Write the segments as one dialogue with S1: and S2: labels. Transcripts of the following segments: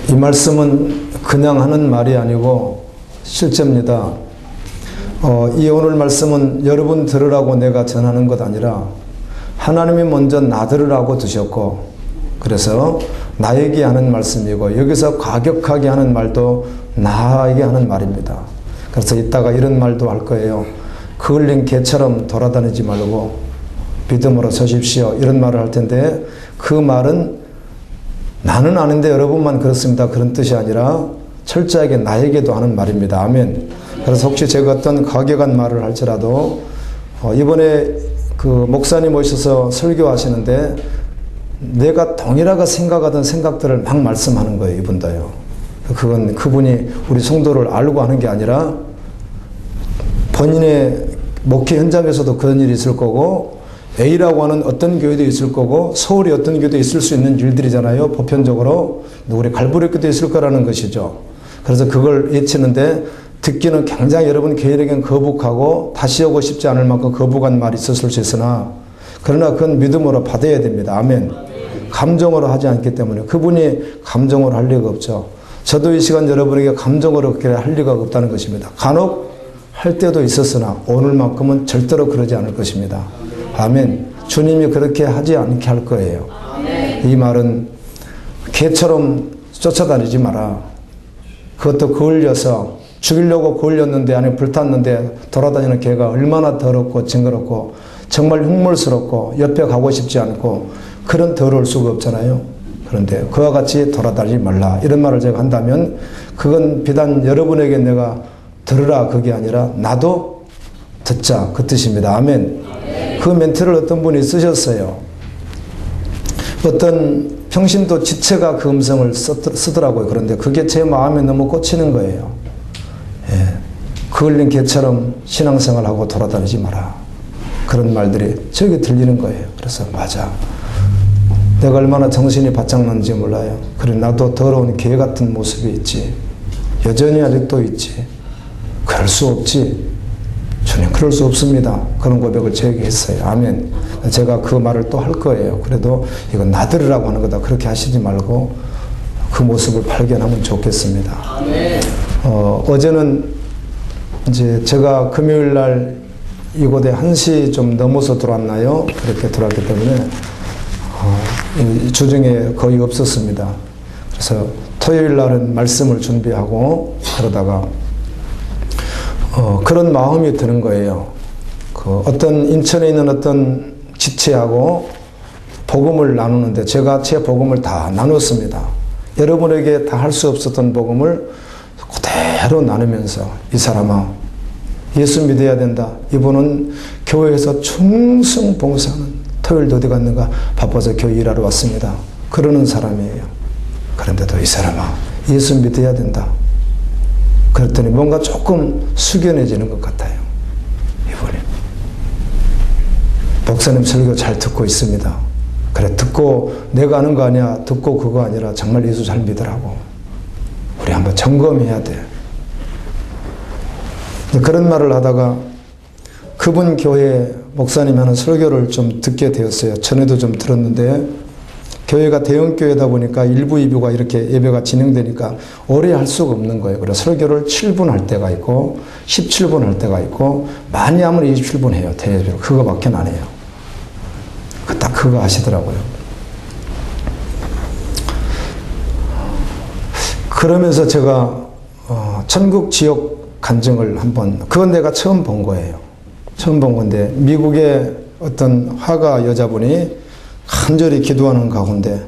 S1: 이 말씀은 그냥 하는 말이 아니고 실제입니다. 이 오늘 말씀은 여러분 들으라고 내가 전하는 것 아니라 하나님이 먼저 나 들으라고 두셨고, 그래서 나에게 하는 말씀이고, 여기서 과격하게 하는 말도 나에게 하는 말입니다. 그래서 이따가 이런 말도 할 거예요. 그을린 개처럼 돌아다니지 말고 믿음으로 서십시오, 이런 말을 할 텐데, 그 말은 나는 아는데 여러분만 그렇습니다, 그런 뜻이 아니라 철저하게 나에게도 하는 말입니다. 아멘. 그래서 혹시 제가 어떤 과격한 말을 할지라도 이번에 그 목사님 오셔서 설교하시는데 내가 동일하게 생각하던 생각들을 막 말씀하는 거예요, 이분도요. 그건 그분이 우리 성도를 알고 하는 게 아니라 본인의 목회 현장에서도 그런 일이 있을 거고, A라고 하는 어떤 교회도 있을 거고, 서울에 어떤 교회도 있을 수 있는 일들이잖아요, 보편적으로. 우리 갈보리교도 있을 거라는 것이죠. 그래서 그걸 외치는데 듣기는 굉장히 여러분 개인에겐 거북하고 다시 오고 싶지 않을 만큼 거북한 말이 있었을 수 있으나, 그러나 그건 믿음으로 받아야 됩니다. 아멘. 감정으로 하지 않기 때문에. 그분이 감정으로 할 리가 없죠. 저도 이 시간 여러분에게 감정으로 그렇게 할 리가 없다는 것입니다. 간혹 할 때도 있었으나 오늘만큼은 절대로 그러지 않을 것입니다. 아멘. 주님이 그렇게 하지 않게 할 거예요. 이 말은 개처럼 쫓아다니지 마라. 그것도 거울려서 죽이려고 거울렸는데, 아니 불탔는데 돌아다니는 개가 얼마나 더럽고 징그럽고 정말 흉물스럽고 옆에 가고 싶지 않고 그런 더러울 수가 없잖아요. 그런데 그와 같이 돌아다니지 말라, 이런 말을 제가 한다면 그건 비단 여러분에게 내가 들으라 그게 아니라 나도 듣자, 그 뜻입니다. 아멘. 그 멘트를 어떤 분이 쓰셨어요. 어떤 평신도 지체가 그 음성을 쓰더라고요. 그런데 그게 제 마음에 너무 꽂히는 거예요. 그을린 개처럼 신앙생활하고 돌아다니지 마라, 그런 말들이 저기 들리는 거예요. 그래서 맞아, 내가 얼마나 정신이 바짝 났는지 몰라요. 그래, 나도 더러운 개 같은 모습이 있지, 여전히 아직도 있지. 그럴 수 없지, 주님 그럴 수 없습니다, 그런 고백을 저에게 했어요. 아멘. 제가 그 말을 또 할 거예요. 그래도 이건 나 들으라고 하는 거다, 그렇게 하시지 말고 그 모습을 발견하면 좋겠습니다. 아멘. 어제는 이제 제가 금요일 날 이곳에 1시 좀 넘어서 들어왔나요? 그렇게 들어왔기 때문에 주중에 거의 없었습니다. 그래서 토요일 날은 말씀을 준비하고 그러다가 그런 마음이 드는 거예요. 어떤 인천에 있는 어떤 지체하고 복음을 나누는데 제가 제 복음을 다 나눴습니다. 여러분에게 다 할 수 없었던 복음을 그대로 나누면서, 이 사람아 예수 믿어야 된다, 이분은 교회에서 충성봉사하는, 토요일도 어디 갔는가 바빠서 교회 일하러 왔습니다, 그러는 사람이에요. 그런데도 이 사람아 예수 믿어야 된다. 그랬더니 뭔가 조금 숙연해지는 것 같아요. 이분이 목사님 설교 잘 듣고 있습니다. 그래, 듣고 내가 아는 거 아니야, 듣고 그거 아니라 정말 예수 잘 믿으라고, 우리 한번 점검해야 돼. 그런 말을 하다가 그분 교회 목사님이 하는 설교를 좀 듣게 되었어요. 전에도 좀 들었는데, 교회가 대형교회다 보니까 1부, 2부가 이렇게 예배가 진행되니까 오래 할 수가 없는 거예요. 그래서 설교를 7분 할 때가 있고 17분 할 때가 있고 많이 하면 27분 해요. 대회로. 그거밖에 안 해요. 딱 그거 하시더라고요. 그러면서 제가 천국 지옥 간증을 한번, 그건 내가 처음 본 거예요. 처음 본 건데, 미국의 어떤 화가 여자분이 간절히 기도하는 가운데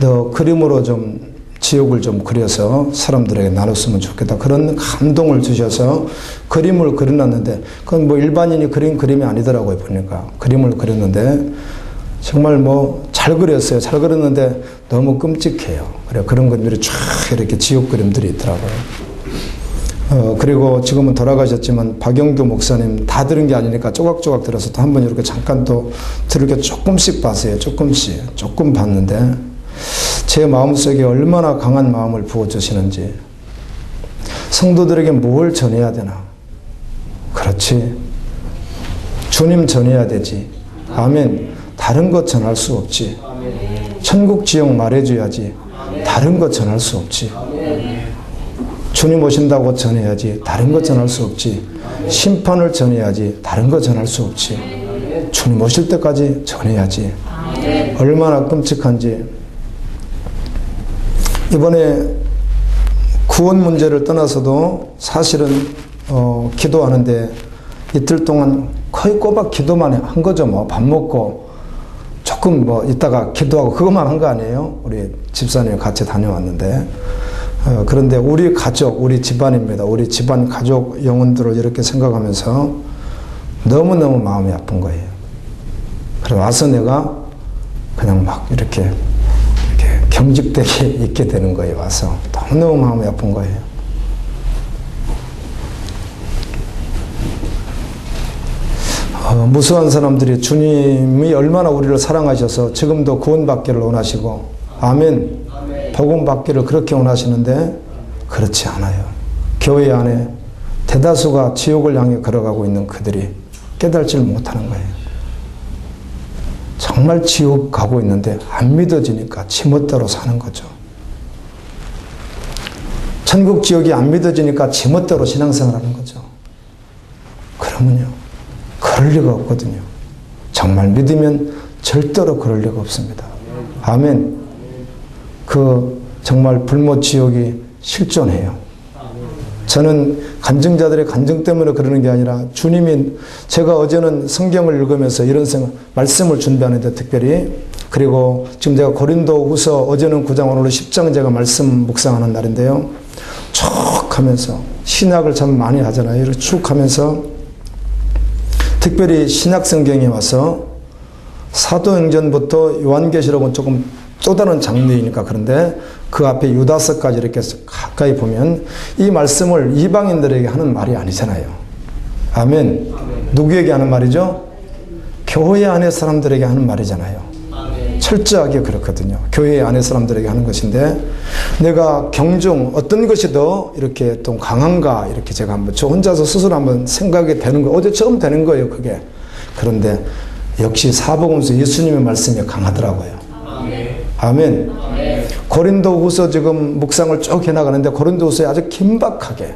S1: 너 그림으로 좀 지옥을 좀 그려서 사람들에게 나눴으면 좋겠다, 그런 감동을 주셔서 그림을 그려놨는데, 그건 뭐 일반인이 그린 그림이 아니더라고요. 보니까 그림을 그렸는데 정말 뭐 잘 그렸어요. 잘 그렸는데 너무 끔찍해요. 그래, 그런 그림들이 쫙 이렇게 지옥 그림들이 있더라고요. 그리고 지금은 돌아가셨지만 박영규 목사님 다 들은 게 아니니까 조각조각 들어서 또 한번 이렇게 잠깐 또 들을 게 조금씩 봤어요. 조금 봤는데 제 마음속에 얼마나 강한 마음을 부어주시는지, 성도들에게 뭘 전해야 되나? 그렇지, 주님 전해야 되지. 아멘. 다른 것 전할 수 없지. 천국 지옥 말해줘야지. 다른 것 전할 수 없지. 주님 오신다고 전해야지. 다른 것 전할 수 없지. 심판을 전해야지. 다른 것 전할 수 없지. 주님 오실 때까지 전해야지. 얼마나 끔찍한지. 이번에 구원 문제를 떠나서도 사실은 기도하는데 이틀 동안 거의 꼬박 기도만 한 거죠. 뭐 밥 먹고 조금 뭐 이따가 기도하고 그것만 한 거 아니에요? 우리 집사님 같이 다녀왔는데 그런데 우리 가족, 우리 집안입니다. 우리 집안 가족 영혼들을 이렇게 생각하면서 너무너무 마음이 아픈 거예요. 그래서 와서 내가 그냥 막 이렇게 경직되게 있게 되는 거예요. 와서 너무너무 마음이 아픈 거예요. 무수한 사람들이 주님이 얼마나 우리를 사랑하셔서 지금도 구원받기를 원하시고 아멘, 복음 받기를 그렇게 원하시는데 그렇지 않아요. 교회 안에 대다수가 지옥을 향해 걸어가고 있는 그들이 깨달지를 못하는 거예요. 정말 지옥 가고 있는데 안 믿어지니까 지멋대로 사는 거죠. 천국 지옥이 안 믿어지니까 지멋대로 신앙생활하는 거죠. 그러면요, 그럴 리가 없거든요. 정말 믿으면 절대로 그럴 리가 없습니다. 아멘. 정말 불못 지옥이 실존해요. 저는 간증자들의 간증 때문에 그러는 게 아니라 주님이, 제가 어제는 성경을 읽으면서 이런 말씀을 준비하는데 특별히, 그리고 지금 제가 고린도 후서 어제는 9장 오늘은 10장 제가 말씀 묵상하는 날인데요. 쭉 하면서 신약을 참 많이 하잖아요. 이렇게 쭉 하면서 특별히 신약 성경에 와서 사도행전부터 요한계시록은 조금 또 다른 장르이니까 그런데 그 앞에 유다서까지 이렇게 가까이 보면 이 말씀을 이방인들에게 하는 말이 아니잖아요. 아멘. 누구에게 하는 말이죠? 교회 안의 사람들에게 하는 말이잖아요. 철저하게 그렇거든요. 교회 안의 사람들에게 하는 것인데 내가 경중 어떤 것이 더 이렇게 또 강한가 이렇게 제가 한번 저 혼자서 스스로 한번 생각이 되는 거예요. 어제 처음 되는 거예요, 그게. 그런데 역시 사복음서 예수님의 말씀이 강하더라고요. 아멘. 고린도후서 지금 묵상을 쭉 해나가는데 고린도후서에 아주 긴박하게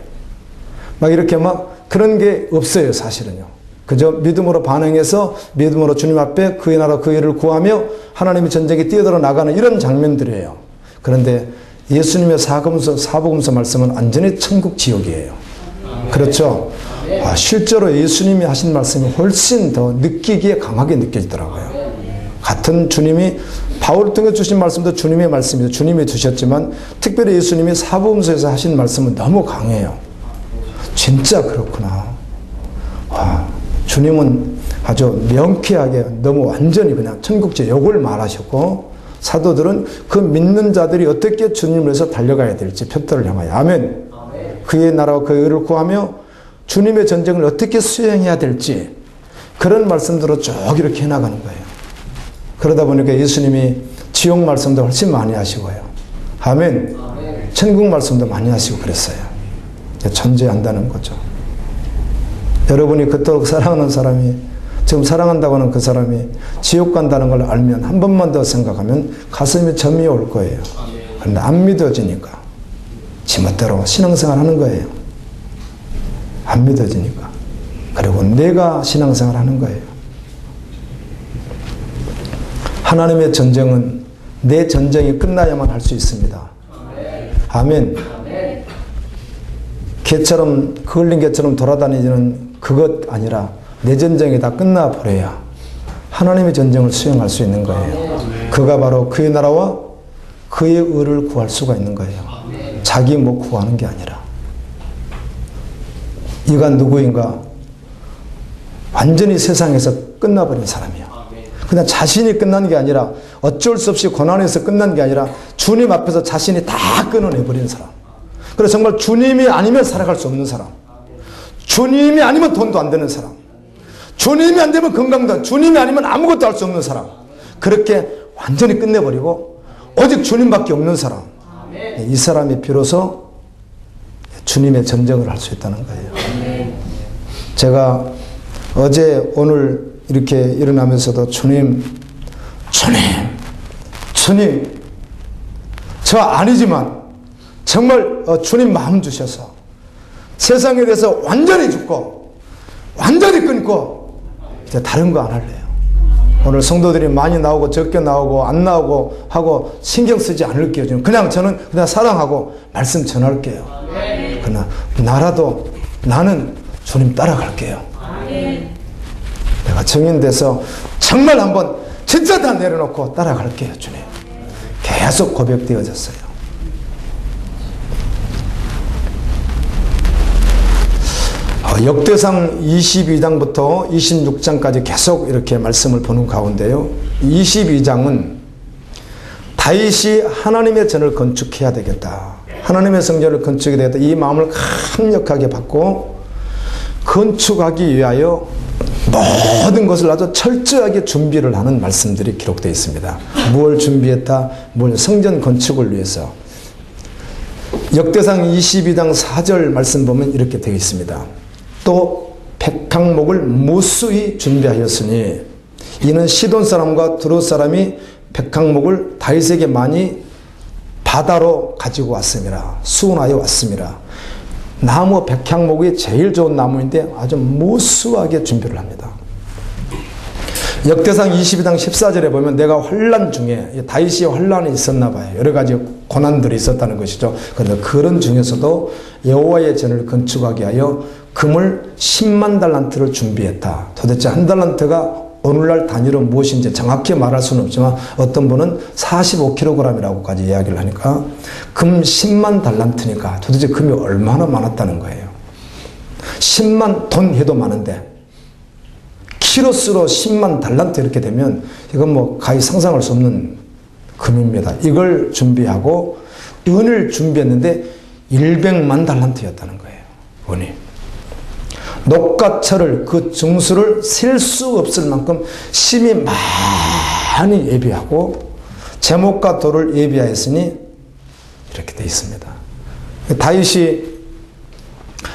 S1: 막 이렇게 막 그런 게 없어요, 사실은요. 그저 믿음으로 반응해서 믿음으로 주님 앞에 그의 나라 그 일을 구하며 하나님의 전쟁에 뛰어들어 나가는 이런 장면들이에요. 그런데 예수님의 사복음서 말씀은 완전히 천국 지옥이에요. 그렇죠? 실제로 예수님이 하신 말씀이 훨씬 더 느끼기에 강하게 느껴지더라고요. 같은 주님이 바울을 통해 주신 말씀도 주님의 말씀이죠. 주님이 주셨지만 특별히 예수님이 사복음서에서 하신 말씀은 너무 강해요. 진짜 그렇구나. 주님은 아주 명쾌하게 너무 완전히 그냥 천국제 욕을 말하셨고 사도들은 그 믿는 자들이 어떻게 주님을 위해서 달려가야 될지 표대를 향하여 아멘. 그의 나라와 그의 의를 구하며 주님의 전쟁을 어떻게 수행해야 될지 그런 말씀들로 쭉 이렇게 해나가는 거예요. 그러다 보니까 예수님이 지옥 말씀도 훨씬 많이 하시고요. 아멘. 천국 말씀도 많이 하시고 그랬어요. 전제한다는 거죠. 여러분이 그토록 사랑하는 사람이 지금 사랑한다고 하는 그 사람이 지옥 간다는 걸 알면 한 번만 더 생각하면 가슴에 점이 올 거예요. 그런데 안 믿어지니까 지멋대로 신앙생활 하는 거예요. 안 믿어지니까. 그리고 내가 신앙생활 하는 거예요. 하나님의 전쟁은 내 전쟁이 끝나야만 할 수 있습니다. 아멘. 개처럼 그을린 개처럼 돌아다니는 그것 아니라 내 전쟁이 다 끝나버려야 하나님의 전쟁을 수행할 수 있는 거예요. 그가 바로 그의 나라와 그의 의를 구할 수가 있는 거예요. 자기 뭐 구하는 게 아니라. 이가 누구인가? 완전히 세상에서 끝나버린 사람이야. 그냥 자신이 끝난 게 아니라 어쩔 수 없이 고난에서 끝난 게 아니라 주님 앞에서 자신이 다 끊어내버린 사람. 그래서 정말 주님이 아니면 살아갈 수 없는 사람. 주님이 아니면 돈도 안 되는 사람. 주님이 안 되면 건강도 안, 주님이 아니면 아무것도 할 수 없는 사람. 그렇게 완전히 끝내버리고 오직 주님밖에 없는 사람. 이 사람이 비로소 주님의 전쟁을 할 수 있다는 거예요. 제가 어제 오늘 이렇게 일어나면서도 주님 저 아니지만 정말 주님 마음 주셔서 세상에 대해서 완전히 죽고 완전히 끊고 이제 다른 거 안 할래요. 오늘 성도들이 많이 나오고 적게 나오고 안 나오고 하고 신경 쓰지 않을게요. 그냥 저는 그냥 사랑하고 말씀 전할게요. 그러나 나라도 나는 주님 따라갈게요. 내가 증인돼서 정말 한번 진짜 다 내려놓고 따라갈게요. 주님. 계속 고백되어졌어요. 역대상 22장부터 26장까지 계속 이렇게 말씀을 보는 가운데요. 22장은 다윗이 하나님의 전을 건축해야 되겠다. 하나님의 성전을 건축해야 되겠다. 이 마음을 강력하게 받고 건축하기 위하여 모든 것을 아주 철저하게 준비를 하는 말씀들이 기록되어 있습니다. 무엇을 준비했다? 성전 건축을 위해서. 역대상 22장 4절 말씀 보면 이렇게 되어 있습니다. 또 백항목을 무수히 준비하였으니 이는 시돈 사람과 두루 사람이 백항목을 다윗에게 많이 바다로 가지고 왔음이라. 수운하여 왔음이라. 나무 백향목이 제일 좋은 나무인데 아주 무수하게 준비를 합니다. 역대상 22장 14절에 보면 내가 환난 중에 다윗이 환난이 있었나 봐요. 여러 가지 고난들이 있었다는 것이죠. 그런데 그런 중에서도 여호와의 전을 건축하기 위하여 금을 10만 달란트를 준비했다. 도대체 한 달란트가 오늘날 단위로 무엇인지 정확히 말할 수는 없지만 어떤 분은 45kg이라고까지 이야기를 하니까 금 10만 달란트니까 도대체 금이 얼마나 많았다는 거예요. 10만 돈 해도 많은데 키로수로 10만 달란트 이렇게 되면 이건 뭐 가히 상상할 수 없는 금입니다. 이걸 준비하고 은을 준비했는데 100만 달란트였다는 거예요. 은이. 녹과철을 그 증수를 셀 수 없을 만큼 심히 많이 예비하고 제목과 돌을 예비하였으니 이렇게 되어 있습니다. 다윗이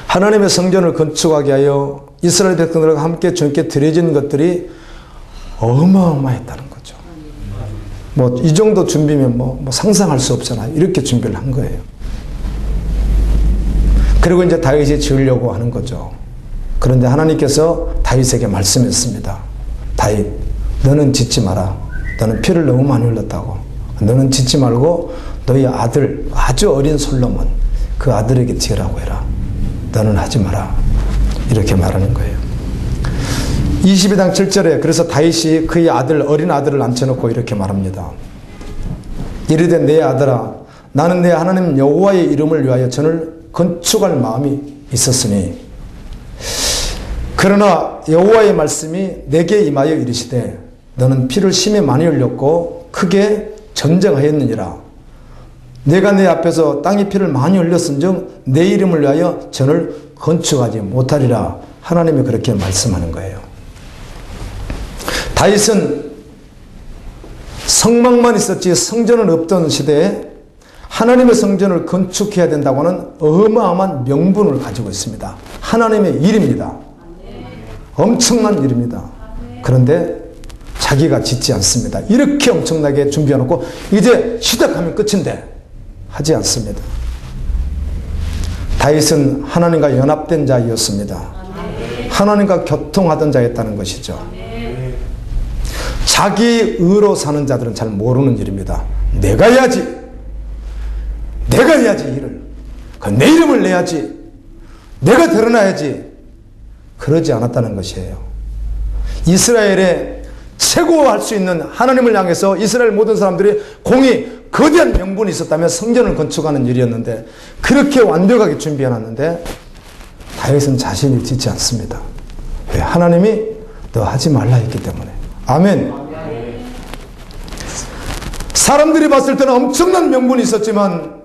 S1: 하나님의 성전을 건축하게 하여 이스라엘 백성들과 함께 주님께 드려진 것들이 어마어마했다는 거죠. 뭐 이 정도 준비면 뭐 상상할 수 없잖아요. 이렇게 준비를 한 거예요. 그리고 이제 다윗이 지으려고 하는 거죠. 그런데 하나님께서 다윗에게 말씀했습니다. 다윗, 너는 짓지 마라. 너는 피를 너무 많이 흘렸다고. 너는 짓지 말고 너희 아들, 아주 어린 솔로몬, 그 아들에게 지으라고 해라. 너는 하지 마라. 이렇게 말하는 거예요. 22장 7절에 그래서 다윗이 그의 아들, 어린 아들을 앉혀놓고 이렇게 말합니다. 이르되 내 아들아, 나는 내 하나님 여호와의 이름을 위하여 전을 건축할 마음이 있었으니 그러나 여호와의 말씀이 내게 임하여 이르시되 너는 피를 심히 많이 흘렸고 크게 전쟁하였느니라. 내가 내 앞에서 땅의 피를 많이 흘렸은즉 내 이름을 위하여 전을 건축하지 못하리라. 하나님이 그렇게 말씀하는 거예요. 다윗은 성막만 있었지 성전은 없던 시대에 하나님의 성전을 건축해야 된다고 하는 어마어마한 명분을 가지고 있습니다. 하나님의 일입니다. 엄청난 일입니다. 그런데 자기가 짓지 않습니다. 이렇게 엄청나게 준비해놓고 이제 시작하면 끝인데 하지 않습니다. 다윗은 하나님과 연합된 자였습니다. 하나님과 교통하던 자였다는 것이죠. 자기 의로 사는 자들은 잘 모르는 일입니다. 내가 해야지. 내가 해야지 일을. 내 이름을 내야지. 내가 드러나야지. 그러지 않았다는 것이에요. 이스라엘의 최고할 수 있는 하나님을 향해서 이스라엘 모든 사람들이 공의 거대한 명분이 있었다면 성전을 건축하는 일이었는데 그렇게 완벽하게 준비해놨는데 다윗은 자신이 짓지 않습니다. 왜? 하나님이 너 하지 말라 했기 때문에. 아멘. 사람들이 봤을 때는 엄청난 명분이 있었지만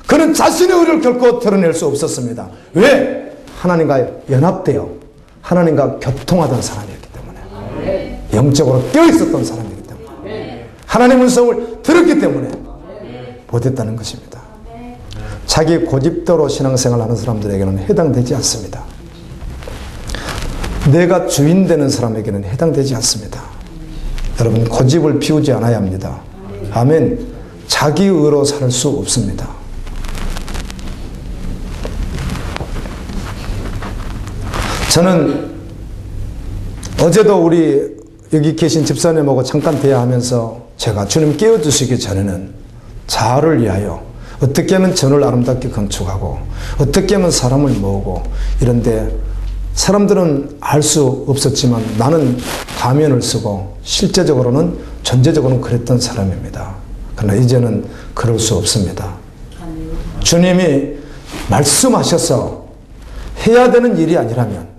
S1: 그는 자신의 의를 결코 드러낼 수 없었습니다. 왜? 하나님과 연합되어 하나님과 교통하던 사람이었기 때문에. 영적으로 껴있었던 사람이기 때문에. 하나님의 음성을 들었기 때문에 못했다는 것입니다. 자기 고집대로 신앙생활 하는 사람들에게는 해당되지 않습니다. 내가 주인 되는 사람에게는 해당되지 않습니다. 여러분 고집을 피우지 않아야 합니다. 아멘. 자기 의로 살 수 없습니다. 저는 어제도 우리 여기 계신 집사님하고 잠깐 대화하면서 제가 주님 깨워주시기 전에는 자아를 위하여 어떻게 하면 전을 아름답게 건축하고 어떻게 하면 사람을 모으고 이런데 사람들은 알 수 없었지만 나는 가면을 쓰고 실제적으로는 존재적으로는 그랬던 사람입니다. 그러나 이제는 그럴 수 없습니다. 주님이 말씀하셔서 해야 되는 일이 아니라면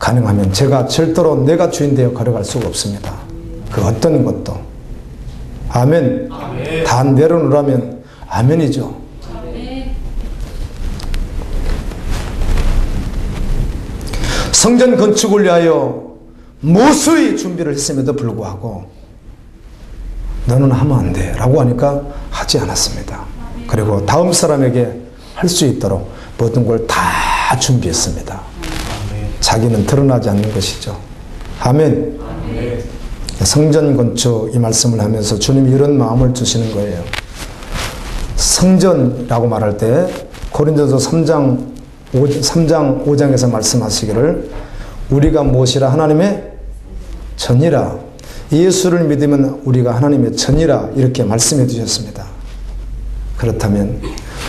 S1: 가능하면 제가 절대로 내가 주인 되어 걸어갈 수가 없습니다. 그 어떤 것도. 아멘. 아멘. 다 내려놓으라면 아멘이죠. 아멘. 성전 건축을 위하여 무수히 준비를 했음에도 불구하고 너는 하면 안 돼 라고 하니까 하지 않았습니다. 그리고 다음 사람에게 할 수 있도록 모든 걸 다 준비했습니다. 자기는 드러나지 않는 것이죠. 아멘. 아멘. 성전 건축 이 말씀을 하면서 주님이 이런 마음을 주시는 거예요. 성전이라고 말할 때 고린도서 3장 5장에서 말씀하시기를 우리가 무엇이라 하나님의 전이라 예수를 믿으면 우리가 하나님의 전이라 이렇게 말씀해 주셨습니다. 그렇다면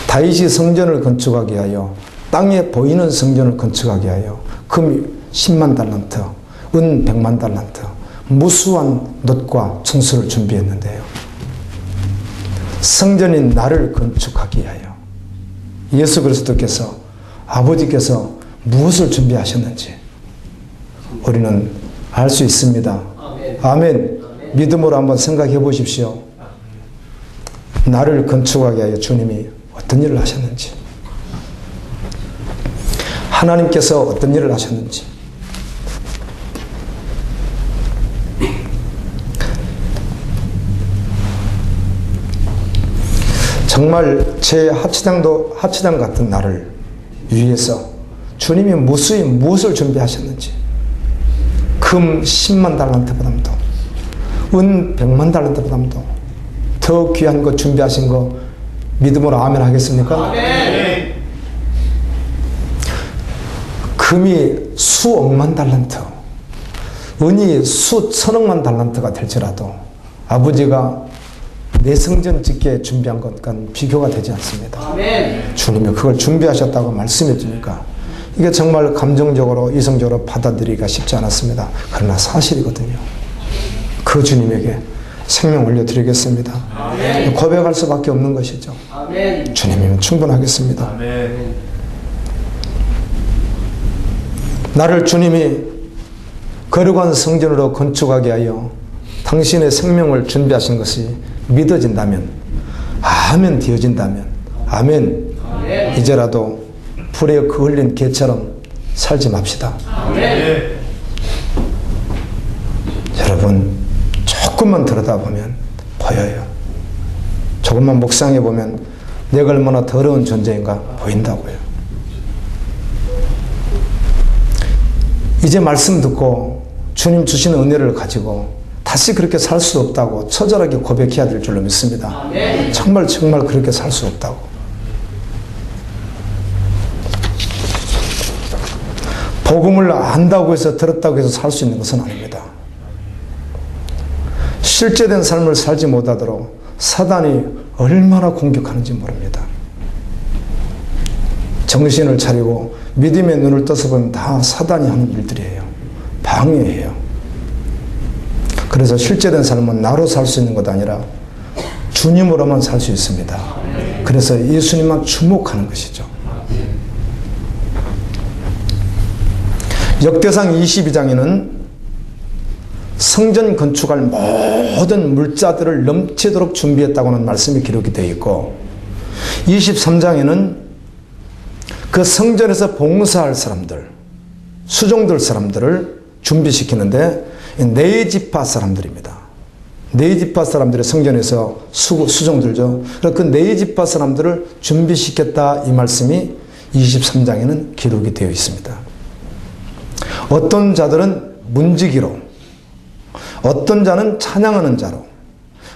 S1: 다윗이 성전을 건축하게 하여 땅에 보이는 성전을 건축하게 하여 금 10만 달란트, 은 100만 달란트, 무수한 놋과 청수를 준비했는데요. 성전인 나를 건축하기 위하여 예수 그리스도께서 아버지께서 무엇을 준비하셨는지 우리는 알 수 있습니다. 아멘. 아멘. 믿음으로 한번 생각해 보십시오. 나를 건축하게 하여 주님이 어떤 일을 하셨는지, 하나님께서 어떤 일을 하셨는지. 정말 제 합치당 같은 나를 위해서 주님이 무수히 무엇을 준비하셨는지, 금 10만 달란트보다도 은 100만 달란트보다도 더 귀한 것 준비하신 거 믿음으로 아멘 하겠습니까? 아멘. 금이 수억만 달란트, 은이 수천억만 달란트가 될지라도 아버지가 내 성전 짓게 준비한 것과 비교가 되지 않습니다. 아멘. 주님이 그걸 준비하셨다고 말씀해 주니까 이게 정말 감정적으로 이성적으로 받아들이기가 쉽지 않았습니다. 그러나 사실이거든요. 그 주님에게 생명 올려드리겠습니다. 아멘. 고백할 수밖에 없는 것이죠. 아멘. 주님이면 충분하겠습니다. 아멘. 나를 주님이 거룩한 성전으로 건축하게 하여 당신의 생명을 준비하신 것이 믿어진다면, 아멘 되어진다면, 아멘. 아멘. 이제라도 불에 그을린 개처럼 살지 맙시다. 아멘. 여러분, 조금만 들여다보면 보여요. 조금만 묵상해보면 내가 얼마나 더러운 존재인가 보인다고요. 이제 말씀 듣고 주님 주시는 은혜를 가지고 다시 그렇게 살 수 없다고 처절하게 고백해야 될 줄로 믿습니다. 아멘. 정말 그렇게 살 수 없다고. 복음을 안다고 해서 들었다고 해서 살 수 있는 것은 아닙니다. 실제된 삶을 살지 못하도록 사단이 얼마나 공격하는지 모릅니다. 정신을 차리고 믿음의 눈을 떠서 보면 다 사단이 하는 일들이에요. 방해해요. 그래서 실제된 삶은 나로 살 수 있는 것 아니라 주님으로만 살 수 있습니다. 그래서 예수님만 주목하는 것이죠. 역대상 22장에는 성전 건축할 모든 물자들을 넘치도록 준비했다고 하는 말씀이 기록이 되어 있고, 23장에는 그 성전에서 봉사할 사람들, 수종들 사람들을 준비시키는데 네 지파 사람들입니다. 네 지파 사람들이 성전에서 수종들죠. 그 네 지파 사람들을 준비시켰다 이 말씀이 23장에는 기록이 되어 있습니다. 어떤 자들은 문지기로, 어떤 자는 찬양하는 자로,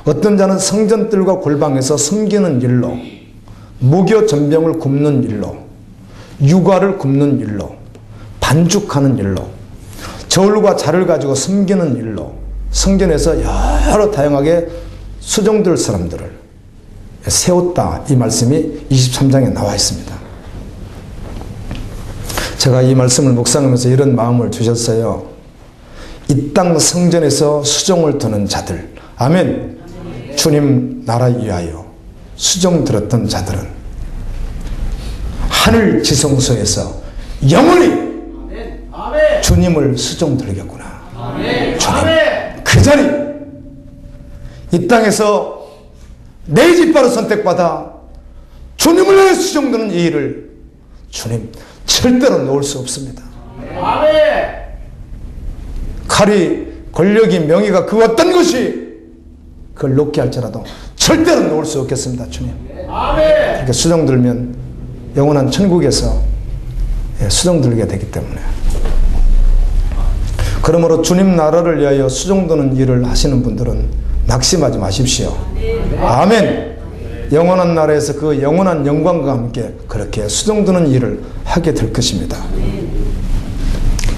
S1: 어떤 자는 성전들과 골방에서 섬기는 일로, 무교 전병을 굽는 일로, 유과를 굽는 일로, 반죽하는 일로, 저울과 자를 가지고 섬기는 일로 성전에서 여러 다양하게 수종들 사람들을 세웠다. 이 말씀이 23장에 나와 있습니다. 제가 이 말씀을 묵상하면서 이런 마음을 주셨어요. 이 땅 성전에서 수종을 두는 자들, 아멘. 주님 나라 위하여 수종 들었던 자들은 하늘 지성소에서 영원히 주님을 수종 들겠구나. 주님 그 자리, 이 땅에서 내 집바로 선택받아 주님을 위해 수종 드는 이 일을 주님 절대로 놓을 수 없습니다. 칼이, 권력이, 명예가 그 어떤 것이 그걸 놓게 할지라도 절대로 놓을 수 없겠습니다. 주님 이렇게 수종 들면 영원한 천국에서 수종 들게 되기 때문에, 그러므로 주님 나라를 위하여 수종 드는 일을 하시는 분들은 낙심하지 마십시오. 아멘. 영원한 나라에서 그 영원한 영광과 함께 그렇게 수종 드는 일을 하게 될 것입니다.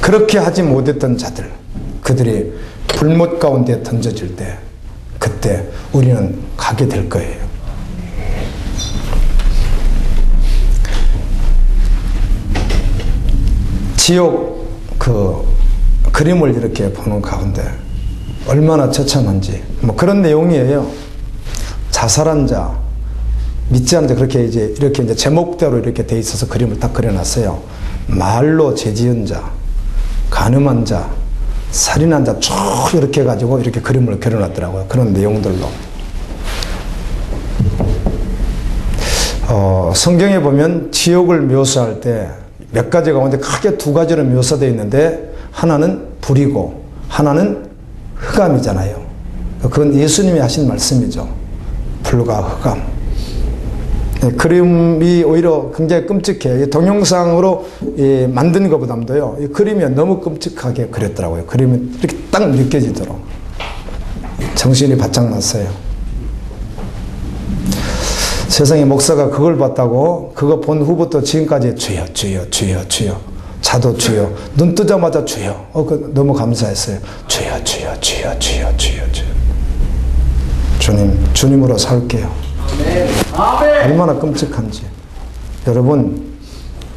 S1: 그렇게 하지 못했던 자들, 그들이 불못 가운데 던져질 때 그때 우리는 가게 될 거예요. 지옥 그림을 이렇게 보는 가운데 얼마나 처참한지 그런 내용이에요. 자살한 자, 믿지 않는 자, 그렇게 이렇게 제목대로 이렇게 돼 있어서 그림을 딱 그려놨어요. 말로 죄지은 자, 간음한 자, 살인한 자 쭉 이렇게 해가지고 이렇게 그림을 그려놨더라고요. 그런 내용들로. 성경에 보면 지옥을 묘사할 때 몇 가지 가운데 크게 두 가지로 묘사되어 있는데, 하나는 불이고 하나는 흑암이잖아요. 그건 예수님이 하신 말씀이죠. 불과 흑암. 그림이 오히려 굉장히 끔찍해. 동영상으로 만든 것보다도요, 이 그림이 너무 끔찍하게 그렸더라고요. 그림이 이렇게 딱 느껴지도록. 정신이 바짝 났어요. 세상에 목사가 그걸 봤다고, 그거 본 후부터 지금까지 주여 주여 주여 주여, 자도 주여, 눈 뜨자마자 주여, 너무 감사했어요. 주여 주여 주여 주여 주여 주여. 주님으로 살게요. 얼마나 끔찍한지. 여러분,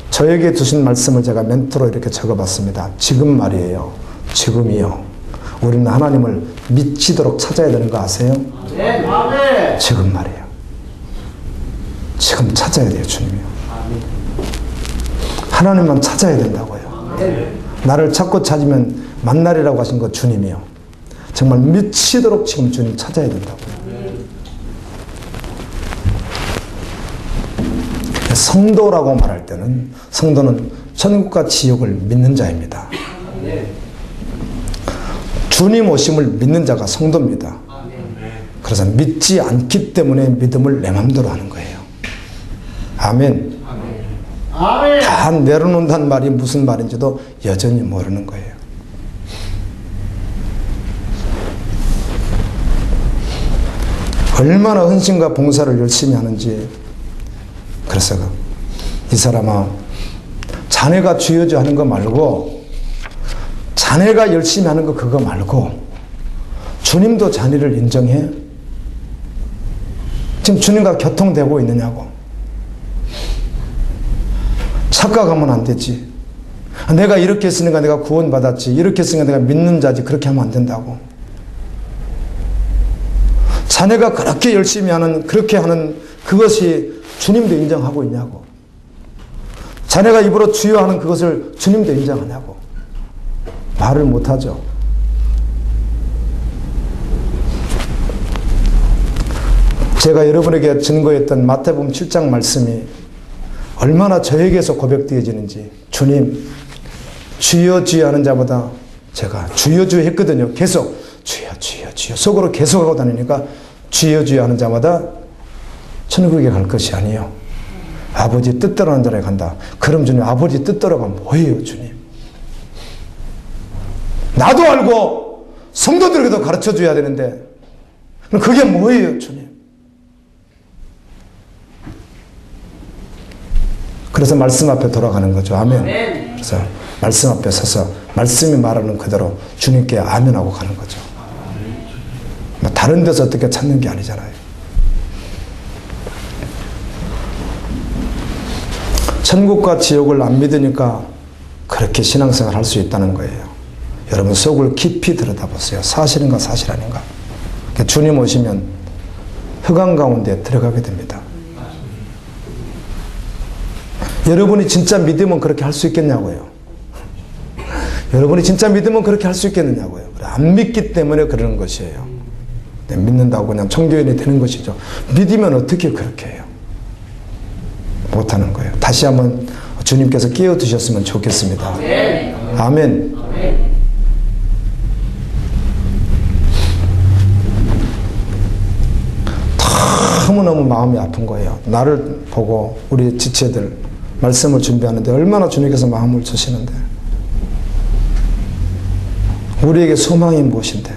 S1: 저에게 주신 말씀을 제가 멘트로 이렇게 적어봤습니다. 지금 말이에요. 지금이요. 우리는 하나님을 미치도록 찾아야 되는 거 아세요? 지금 말이에요. 지금 찾아야 돼요. 주님이요. 하나님만 찾아야 된다고요. 나를 찾고 찾으면 만나리라고 하신 거 주님이요. 정말 미치도록 지금 주님 찾아야 된다고요. 성도라고 말할 때는, 성도는 천국과 지옥을 믿는 자입니다. 주님 오심을 믿는 자가 성도입니다. 그래서 믿지 않기 때문에 믿음을 내 맘대로 하는 거예요. 아멘. 다 내려놓는다는 말이 무슨 말인지도 여전히 모르는 거예요. 얼마나 헌신과 봉사를 열심히 하는지. 그래서 이 사람아, 자네가 주여주 하는 거 말고, 자네가 열심히 하는 거 그거 말고, 주님도 자네를 인정해? 지금 주님과 교통되고 있느냐고. 착각하면 안 되지. 내가 이렇게 했으니까 내가 구원받았지, 이렇게 했으니까 내가 믿는 자지, 그렇게 하면 안 된다고. 자네가 그렇게 열심히 하는, 그렇게 하는 그것이 주님도 인정하고 있냐고. 자네가 입으로 주여 하는 그것을 주님도 인정하냐고. 말을 못하죠. 제가 여러분에게 증거했던 마태복음 7장 말씀이 얼마나 저에게서 고백되어지는지. 주님, 주여 주여 하는 자보다 제가 주여 주여 했거든요. 계속 주여 주여 주여 속으로 계속 하고 다니니까, 주여 주여 하는 자마다 천국에 갈 것이 아니요, 아버지 뜻대로 하는 자에 간다. 그럼 주님, 아버지 뜻대로가 뭐예요 주님? 나도 알고 성도들에게도 가르쳐 줘야 되는데 그게 뭐예요, 주님? 그래서 말씀 앞에 돌아가는 거죠. 아멘. 그래서 말씀 앞에 서서 말씀이 말하는 그대로 주님께 아멘하고 가는 거죠. 다른 데서 어떻게 찾는 게 아니잖아요. 천국과 지옥을 안 믿으니까 그렇게 신앙생활 할 수 있다는 거예요. 여러분 속을 깊이 들여다보세요. 사실인가 사실 아닌가. 주님 오시면 흑암 가운데 들어가게 됩니다. 여러분이 진짜 믿으면 그렇게 할 수 있겠냐고요. 여러분이 진짜 믿으면 그렇게 할 수 있겠느냐고요. 안 믿기 때문에 그러는 것이에요. 믿는다고 그냥 청교인이 되는 것이죠. 믿으면 어떻게 그렇게 해요? 못하는 거예요. 다시 한번 주님께서 깨워두셨으면 좋겠습니다. 아멘. 너무너무 마음이 아픈 거예요. 나를 보고 우리 지체들 말씀을 준비하는데 얼마나 주님께서 마음을 주시는데, 우리에게 소망이 무엇인데.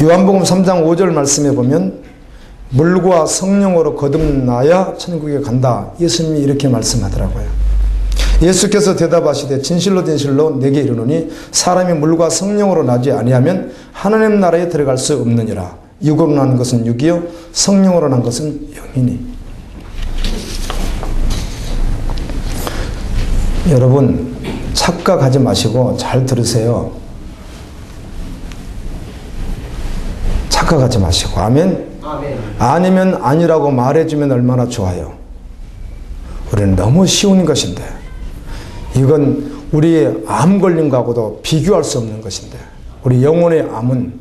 S1: 요한복음 3장 5절 말씀에 보면 물과 성령으로 거듭나야 천국에 간다. 예수님이 이렇게 말씀하더라고요. 예수께서 대답하시되 진실로 진실로 내게 이르노니 사람이 물과 성령으로 나지 아니하면 하나님 나라에 들어갈 수 없느니라. 육으로 난 것은 육이요 성령으로 난 것은 영이니. 여러분 착각하지 마시고 잘 들으세요. 착각하지 마시고. 아멘. 아니면 아니라고 말해주면 얼마나 좋아요. 우리는 너무 쉬운 것인데, 이건 우리의 암 걸린 거하고도 비교할 수 없는 것인데, 우리 영혼의 암은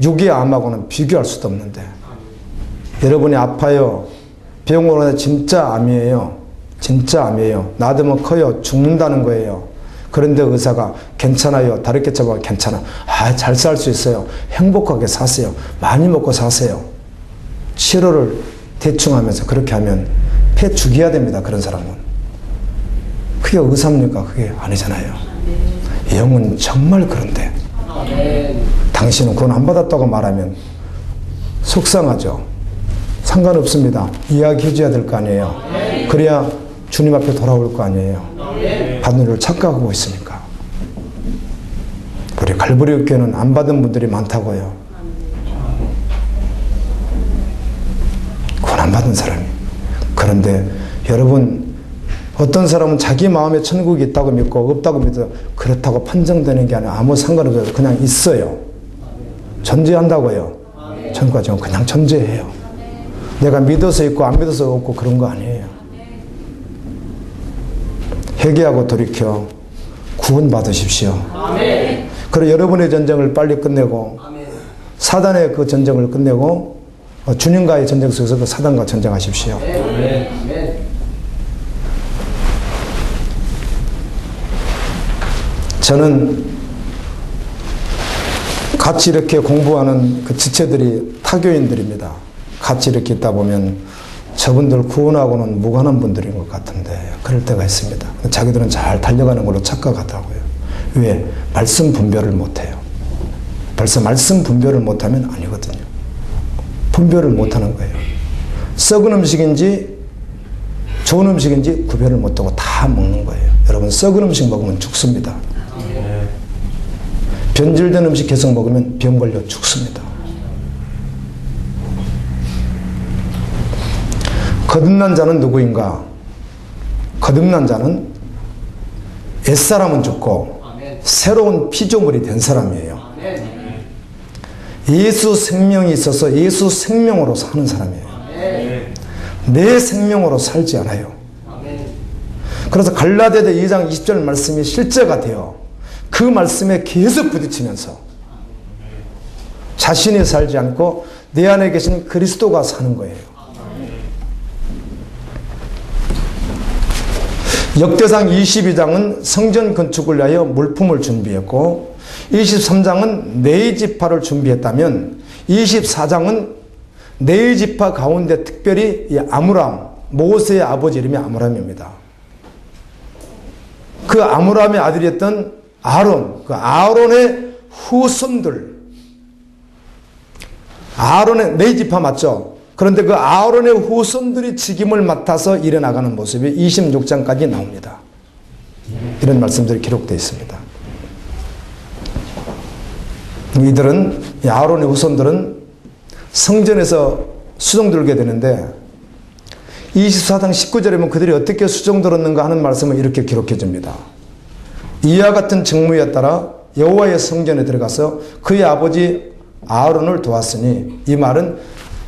S1: 육의 암하고는 비교할 수도 없는데, 여러분이 아파요. 병원에 진짜 암이에요. 진짜 암이에요. 놔두면 커요. 죽는다는 거예요. 그런데 의사가 괜찮아요. 다르게 쳐봐. 괜찮아. 잘 살 수 있어요. 행복하게 사세요. 많이 먹고 사세요. 치료를 대충 하면서 그렇게 하면 폐 죽여야 됩니다. 그런 사람은. 그게 의사입니까? 그게 아니잖아요. 영은 정말 그런데 당신은 구원 안 받았다고 말하면 속상하죠. 상관없습니다. 이야기해 줘야 될 거 아니에요. 그래야 주님 앞에 돌아올 거 아니에요. 받는 줄 착각하고 있으니까. 우리 갈보리 교회는 안 받은 분들이 많다고요. 구원 안 받은 사람이. 그런데 여러분, 어떤 사람은 자기 마음에 천국이 있다고 믿고 없다고 믿어 그렇다고 판정되는 게 아니라 아무 상관없어요. 그냥 있어요. 존재한다고요. 천국과 지옥은 그냥 존재해요. 내가 믿어서 있고 안 믿어서 없고 그런 거 아니에요. 회개하고 돌이켜 구원 받으십시오. 그리고 여러분의 전쟁을 빨리 끝내고 사단의 그 전쟁을 끝내고 주님과의 전쟁 속에서 그 사단과 전쟁하십시오. 저는 같이 이렇게 공부하는 그 지체들이 타교인들입니다. 같이 이렇게 있다 보면 저분들 구원하고는 무관한 분들인 것 같은데 그럴 때가 있습니다. 자기들은 잘 달려가는 걸로 착각하더라고요. 왜? 말씀 분별을 못해요. 벌써 말씀 분별을 못하면 아니거든요. 분별을 못하는 거예요. 썩은 음식인지 좋은 음식인지 구별을 못하고 다 먹는 거예요. 여러분 썩은 음식 먹으면 죽습니다. 변질된 음식 계속 먹으면 병 걸려 죽습니다. 거듭난 자는 누구인가? 거듭난 자는 옛사람은 죽고 새로운 피조물이 된 사람이에요. 예수 생명이 있어서 예수 생명으로 사는 사람이에요. 내 생명으로 살지 않아요. 그래서 갈라디아 2장 20절 말씀이 실제가 돼요. 그 말씀에 계속 부딪히면서 자신이 살지 않고 내 안에 계신 그리스도가 사는 거예요. 역대상 22장은 성전 건축을 위하여 물품을 준비했고 23장은 네이 지파를 준비했다면 24장은 네이 지파 가운데 특별히 이 아므람, 모세의 아버지 이름이 아므람입니다. 그 아므람의 아들이었던 아론, 그 아론의 후손들, 아론의 네 지파 맞죠? 그런데 그 아론의 후손들이 직임을 맡아서 일어나가는 모습이 26장까지 나옵니다. 이런 말씀들이 기록되어 있습니다. 이들은, 이 아론의 후손들은 성전에서 수종 들게 되는데 24장 19절에 보면 그들이 어떻게 수종 들었는가 하는 말씀을 이렇게 기록해 줍니다. 이와 같은 직무에 따라 여호와의 성전에 들어가서 그의 아버지 아론을 도왔으니, 이 말은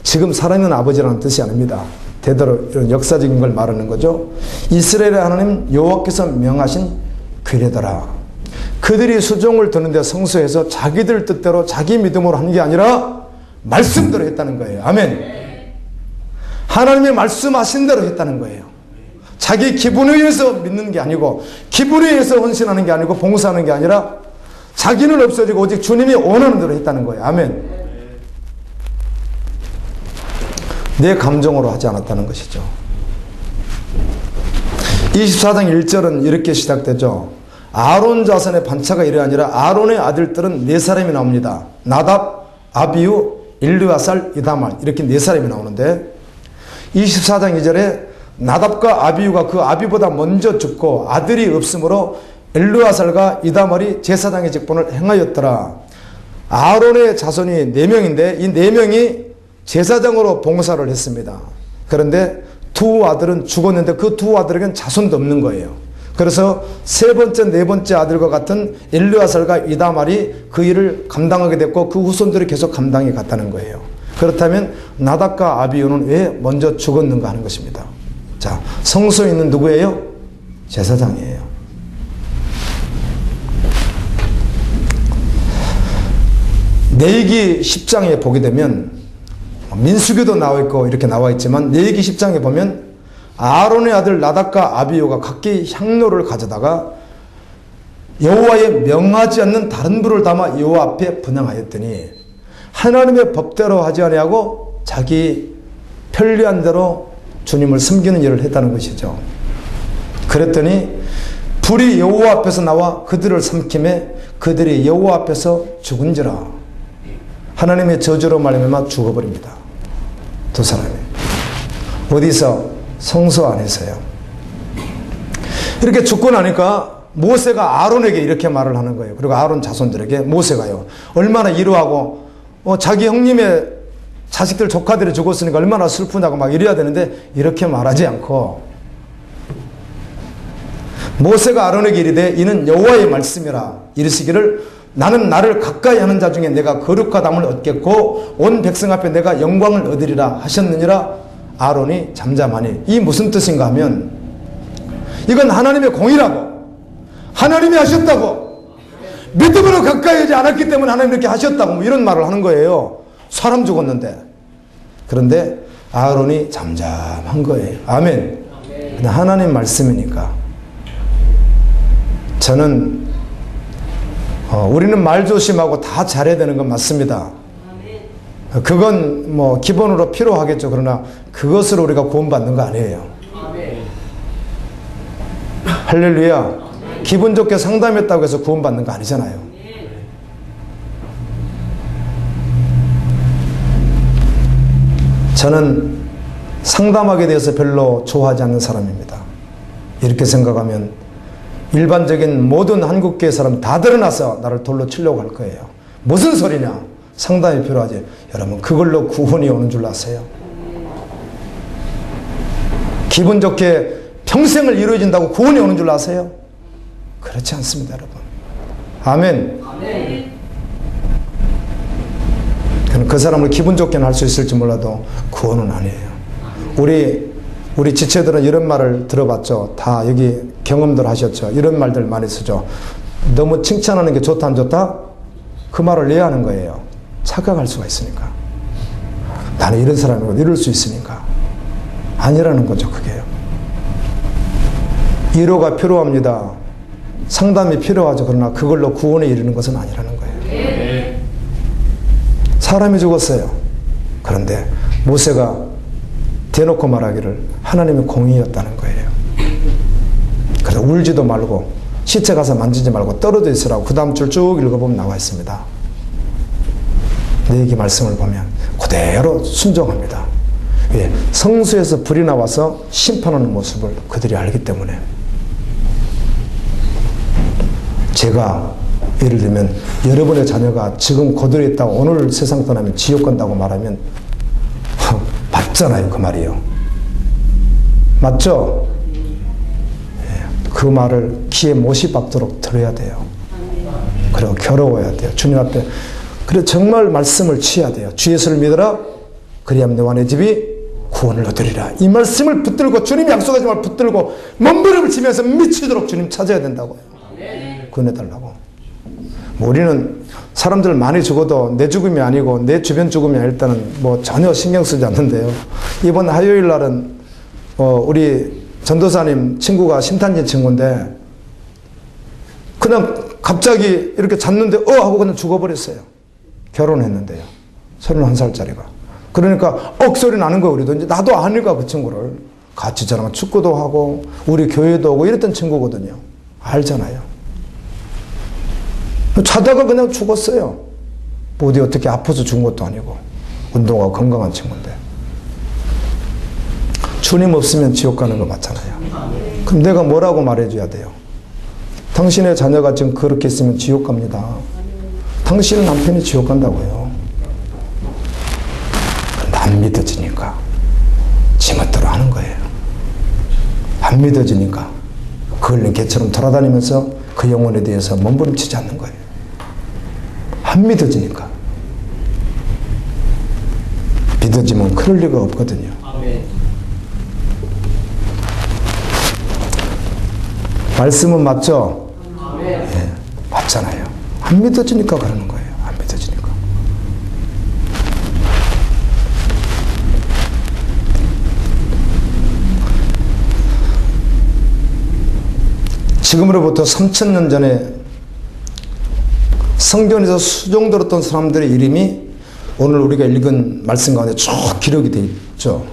S1: 지금 살아있는 아버지라는 뜻이 아닙니다. 대대로 이런 역사적인 걸 말하는 거죠. 이스라엘의 하나님 여호와께서 명하신 규례더라. 그들이 수종을 드는데 성소에서 자기들 뜻대로 자기 믿음으로 한 게 아니라 말씀대로 했다는 거예요. 아멘. 하나님의 말씀하신 대로 했다는 거예요. 자기 기분에 의해서 믿는 게 아니고, 기분에 의해서 헌신하는 게 아니고, 봉사하는 게 아니라 자기는 없어지고 오직 주님이 원하는 대로 했다는 거예요. 아멘. 내 감정으로 하지 않았다는 것이죠. 24장 1절은 이렇게 시작되죠. 아론 자손의 반차가 이래 아니라 아론의 아들들은 네 사람이 나옵니다. 나답, 아비우, 일르아살, 이다말, 이렇게 네 사람이 나오는데 24장 2절에 나답과 아비우가 그 아비보다 먼저 죽고 아들이 없으므로 엘르아살과 이다말이 제사장의 직분을 행하였더라. 아론의 자손이 4명인데 이 4명이 제사장으로 봉사를 했습니다. 그런데 두 아들은 죽었는데 그 두 아들에겐 자손도 없는 거예요. 그래서 세 번째, 네 번째 아들과 같은 엘르아살과 이다말이 그 일을 감당하게 됐고 그 후손들이 계속 감당해 갔다는 거예요. 그렇다면 나답과 아비우는 왜 먼저 죽었는가 하는 것입니다. 자, 성소에 있는 누구예요? 제사장이에요. 레위기 10장에 보게 되면 민수기도 나와 있고 이렇게 나와 있지만 레위기 10장에 보면 아론의 아들 나답과 아비우가 각기 향로를 가져다가 여호와의 명하지 않는 다른 불을 담아 여호와 앞에 분향하였더니 하나님의 법대로 하지 아니하고 자기 편리한 대로 주님을 섬기는 일을 했다는 것이죠. 그랬더니 불이 여호와 앞에서 나와 그들을 삼킴에 그들이 여호와 앞에서 죽은지라. 하나님의 저주로 말미암아 죽어버립니다. 두 사람이. 어디서? 성소 안에서요. 이렇게 죽고 나니까 모세가 아론에게 이렇게 말을 하는 거예요. 그리고 아론 자손들에게 모세가요, 얼마나 이루하고 자기 형님의 자식들 조카들이 죽었으니까 얼마나 슬프냐고 막 이래야 되는데 이렇게 말하지 않고 모세가 아론에게 이르되 이는 여호와의 말씀이라. 이르시기를 나는 나를 가까이 하는 자 중에 내가 거룩하담을 얻겠고 온 백성 앞에 내가 영광을 얻으리라 하셨느니라. 아론이 잠잠하니. 이 무슨 뜻인가 하면 이건 하나님의 공이라고, 하나님이 하셨다고, 믿음으로 가까이 하지 않았기 때문에 하나님 이렇게 하셨다고, 뭐 이런 말을 하는 거예요. 사람 죽었는데. 그런데 아론이 잠잠한 거예요. 아멘. 근데 하나님 말씀이니까. 저는 우리는 말 조심하고 다 잘해야 되는 건 맞습니다. 그건 뭐 기본으로 필요하겠죠. 그러나 그것으로 우리가 구원받는 거 아니에요. 할렐루야. 기분 좋게 상담했다고 해서 구원받는 거 아니잖아요. 저는 상담하게 대해서 별로 좋아하지 않는 사람입니다. 이렇게 생각하면 일반적인 모든 한국교회 사람 다 드러나서 나를 돌로 치려고 할 거예요. 무슨 소리냐? 상담이 필요하지. 여러분, 그걸로 구원이 오는 줄 아세요? 기분 좋게 평생을 이루어진다고 구원이 오는 줄 아세요? 그렇지 않습니다, 여러분. 아멘. 그 사람을 기분 좋게는 할 수 있을지 몰라도 구원은 아니에요. 우리 지체들은 이런 말을 들어봤죠. 다 여기 경험들 하셨죠. 이런 말들 많이 쓰죠. 너무 칭찬하는 게 좋다 안 좋다? 그 말을 내야 하는 거예요. 착각할 수가 있으니까. 나는 이런 사람이고 이럴 수 있으니까. 아니라는 거죠, 그게요. 위로가 필요합니다. 상담이 필요하죠. 그러나 그걸로 구원에 이르는 것은 아니라는 거예요. 사람이 죽었어요. 그런데 모세가 대놓고 말하기를 하나님의 공의였다는 거예요. 그래서 울지도 말고 시체 가서 만지지 말고 떨어져 있으라고 그 다음 줄 쭉 읽어보면 나와 있습니다. 레위기 말씀을 보면 그대로 순종합니다. 왜? 성수에서 불이 나와서 심판하는 모습을 그들이 알기 때문에. 제가 예를 들면 여러분의 자녀가 지금 고들에 있다고 오늘 세상 떠나면 지옥 간다고 말하면 맞잖아요. 그 말이요. 맞죠? 그 말을 귀에 못이 박도록 들어야 돼요. 그리고 괴로워야 돼요. 주님 앞에. 그래 정말 말씀을 취해야 돼요. 주 예수를 믿어라. 그리하면 너와 내 집이 구원을 얻으리라. 이 말씀을 붙들고 주님이 약속하신 말 붙들고 몸부림을 치면서 미치도록 주님 찾아야 된다고요. 구원해달라고. 우리는 사람들 많이 죽어도 내 죽음이 아니고 내 주변 죽음이 일단은 뭐 전혀 신경 쓰지 않는데요. 이번 화요일 날은 우리 전도사님 친구가 신탄진 친구인데 그냥 갑자기 이렇게 잤는데 하고 그냥 죽어버렸어요. 결혼했는데요. 31살짜리가. 그러니까 억소리 나는 거예요. 우리도 이제 나도 아니까 그 친구를 같이 저랑 축구도 하고 우리 교회도 오고 이랬던 친구거든요. 알잖아요. 자다가 그냥 죽었어요. 뭐 어디 어떻게 아파서 죽은 것도 아니고 운동하고 건강한 친구인데. 주님 없으면 지옥 가는 거 맞잖아요. 그럼 내가 뭐라고 말해줘야 돼요? 당신의 자녀가 지금 그렇게 있으면 지옥 갑니다. 당신의 남편이 지옥 간다고요. 그런데 안 믿어지니까 지멋대로 하는 거예요. 안 믿어지니까 그걸린 개처럼 돌아다니면서 그 영혼에 대해서 몸부림치지 않는 거예요. 안 믿어지니까. 믿어지면 그럴 리가 없거든요. 말씀은 맞죠? 예, 맞잖아요. 안 믿어지니까 그러는 거예요. 안 믿어지니까. 지금으로부터 3000년 전에 성전에서 수종 들었던 사람들의 이름이 오늘 우리가 읽은 말씀 가운데 쭉 기록이 되어 있죠.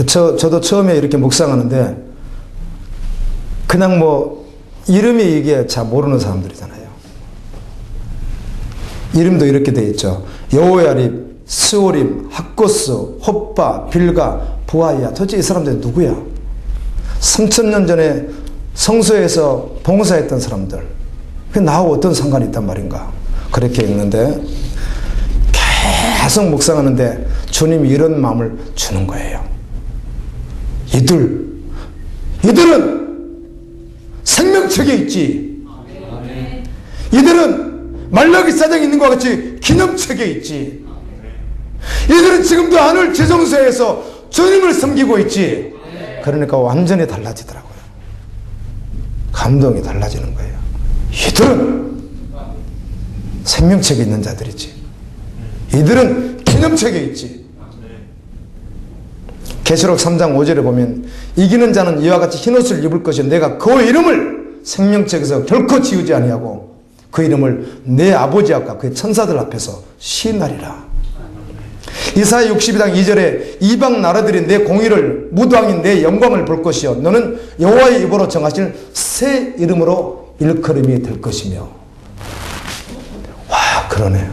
S1: 저도 처음에 이렇게 묵상하는데 그냥 뭐 이름이 이게 잘 모르는 사람들이잖아요. 이름도 이렇게 되어 있죠. 여호야립, 스오림, 학고스, 홉바, 빌가, 부하야. 도대체 이 사람들이 누구야? 3000년 전에 성소에서 봉사했던 사람들. 그게 나하고 어떤 상관이 있단 말인가? 그렇게 읽는데 계속 묵상하는데 주님이 이런 마음을 주는 거예요. 이들은 생명책에 있지. 이들은 말라기 사장에 있는 것과 같이 기념책에 있지. 이들은 지금도 하늘 지성소에서 주님을 섬기고 있지. 그러니까 완전히 달라지더라고요. 감동이 달라지는 거예요. 이들은 생명책에 있는 자들이지. 이들은 기념책에 있지. 계시록 3장 5절에 보면 이기는 자는 이와 같이 흰옷을 입을 것이요 내가 그 이름을 생명책에서 결코 지우지 아니하고 그 이름을 내 아버지 앞과 그의 천사들 앞에서 시인하리라. 이사야 62장 2절에 이방 나라들이 내 공의를 무도왕인 내 영광을 볼 것이요 너는 여호와의 입으로 정하실 새 이름으로 일컬음이 될 것이며. 와, 그러네.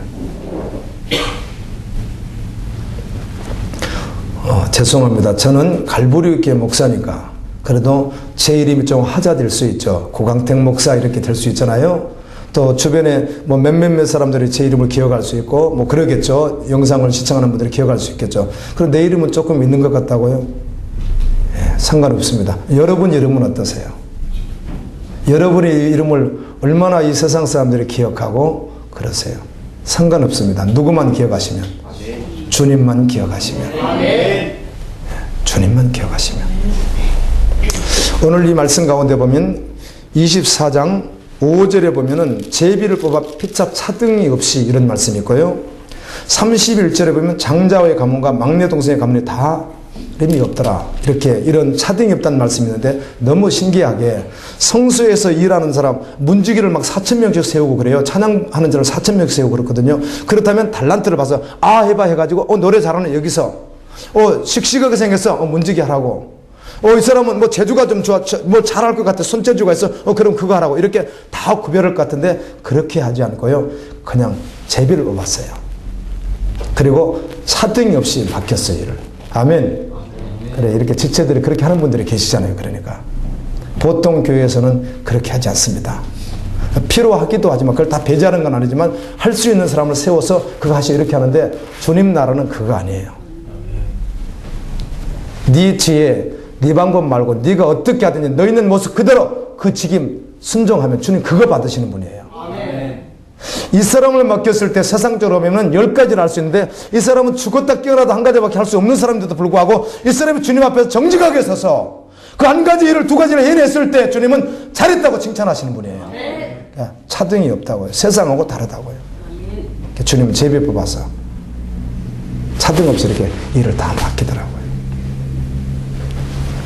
S1: 죄송합니다. 저는 갈보리교회 목사니까 그래도 제 이름이 좀 하자될 수 있죠. 고강택 목사 이렇게 될 수 있잖아요. 또 주변에 뭐 몇몇 사람들이 제 이름을 기억할 수 있고 뭐 그러겠죠. 영상을 시청하는 분들이 기억할 수 있겠죠. 그럼 내 이름은 조금 있는 것 같다고요? 예, 상관없습니다. 여러분 이름은 어떠세요? 여러분의 이름을 얼마나 이 세상 사람들이 기억하고 그러세요? 상관없습니다. 누구만 기억하시면, 주님만 기억하시면, 주님만 기억하시면. 오늘 이 말씀 가운데 보면 24장 5절에 보면은 제비를 뽑아 피차 차등이 없이 이런 말씀이 있고요. 31절에 보면 장자의 가문과 막내 동생의 가문이 다 이름이 없더라. 이렇게 이런 차등이 없다는 말씀이 있는데 너무 신기하게 성수에서 일하는 사람 문지기를 막 4,000명씩 세우고 그래요. 찬양하는 자를 4,000명씩 세우고 그렇거든요. 그렇다면 달란트를 봐서 아 해봐 해가지고 노래 잘하는 여기서 씩씩하게 생겼어 문지기 하라고. 이 사람은 뭐 재주가 좀 좋아, 뭐 잘할 것 같아, 손재주가 있어, 그럼 그거 하라고 이렇게 다 구별할 것 같은데 그렇게 하지 않고요, 그냥 제비를 뽑았어요. 그리고 차등이 없이 맡겼어요, 일을. 아멘. 그래, 이렇게 지체들이 그렇게 하는 분들이 계시잖아요. 그러니까 보통 교회에서는 그렇게 하지 않습니다. 필요하기도 하지만 그걸 다 배제하는 건 아니지만 할 수 있는 사람을 세워서 그거 하시고 이렇게 하는데, 주님 나라는 그거 아니에요. 네 지혜, 네 방법 말고 네가 어떻게 하든지 너 있는 모습 그대로 그 직임 순종하면 주님 그거 받으시는 분이에요. 이 사람을 맡겼을 때 세상적으로 보면 10가지를 할 수 있는데, 이 사람은 죽었다 깨어나도 한 가지밖에 할 수 없는 사람인데도 불구하고 이 사람이 주님 앞에서 정직하게 서서 그 한 가지 일을 2가지를 해냈을 때 주님은 잘했다고 칭찬하시는 분이에요. 그러니까 차등이 없다고요. 세상하고 다르다고요. 주님은 제비 뽑아서 차등 없이 이렇게 일을 다 맡기더라고요.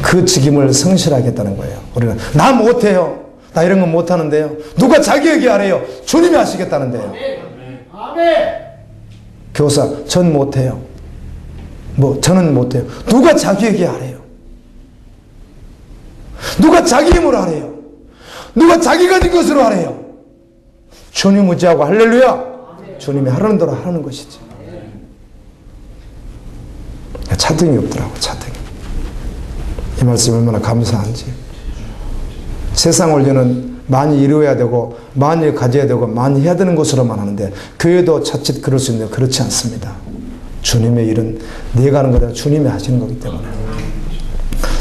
S1: 그 직임을 성실하게 했다는 거예요. 우리는 나 못해요, 나 이런 건 못하는데요, 누가 자기에게 하래요? 주님이 하시겠다는데요. 아멘. 교사, 전 못해요. 뭐 저는 못해요. 누가 자기에게 하래요? 누가 자기 힘으로 하래요? 누가 자기 가진 것으로 하래요? 주님 의지하고 할렐루야. 주님이 하라는 대로 하는 것이지. 차등이 없더라고, 차등이. 이 말씀이 얼마나 감사한지. 세상 원리는 많이 이루어야 되고 많이 가져야 되고 많이 해야 되는 것으로만 하는데, 교회도 자칫 그럴 수 있는데 그렇지 않습니다. 주님의 일은 내가 하는 거다 주님이 하시는 거기 때문에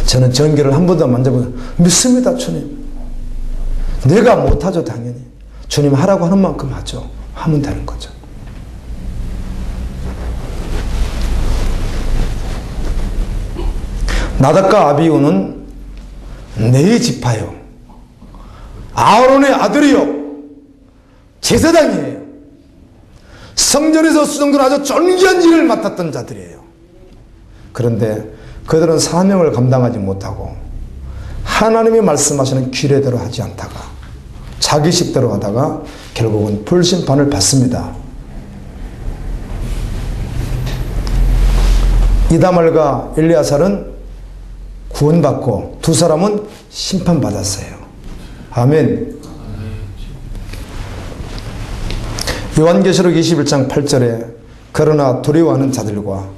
S1: 저는 전기를 한 번도 만져보고 믿습니다. 주님 내가 못하죠. 당연히 주님 하라고 하는 만큼 하죠. 하면 되는 거죠. 나답과 아비후는 네 지파요, 아론의 아들이요, 제사장이에요. 성전에서 수정되는 아주 존귀한 일을 맡았던 자들이에요. 그런데 그들은 사명을 감당하지 못하고 하나님이 말씀하시는 규례대로 하지 않다가 자기식대로 하다가 결국은 불심판을 받습니다. 이다말과 엘리야살은 구원받고 두 사람은 심판받았어요. 아멘. 요한계시록 21장 8절에 그러나 두려워하는 자들과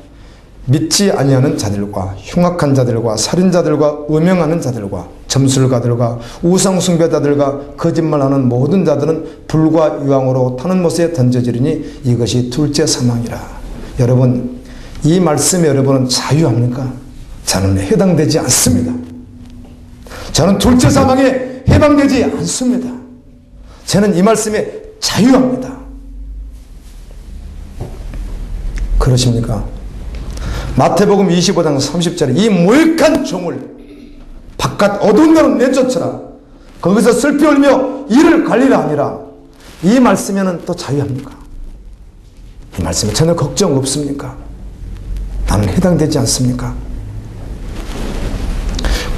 S1: 믿지 아니하는 자들과 흉악한 자들과 살인자들과 음행하는 자들과 점술가들과 우상숭배자들과 거짓말하는 모든 자들은 불과 유황으로 타는 못에 던져지리니 이것이 둘째 사망이라. 여러분, 이 말씀에 여러분은 자유합니까? 저는 해당되지 않습니다. 저는 둘째 사망에 해당되지 않습니다. 저는 이 말씀에 자유합니다. 그러십니까? 마태복음 25장 30절에 이 모욕한 종을 바깥 어두운 데로 내쫓으라. 거기서 슬피 울며 이를 갈리라 아니라. 이 말씀에는 또 자유합니까? 이 말씀에 전혀 걱정 없습니까? 나는 해당되지 않습니까?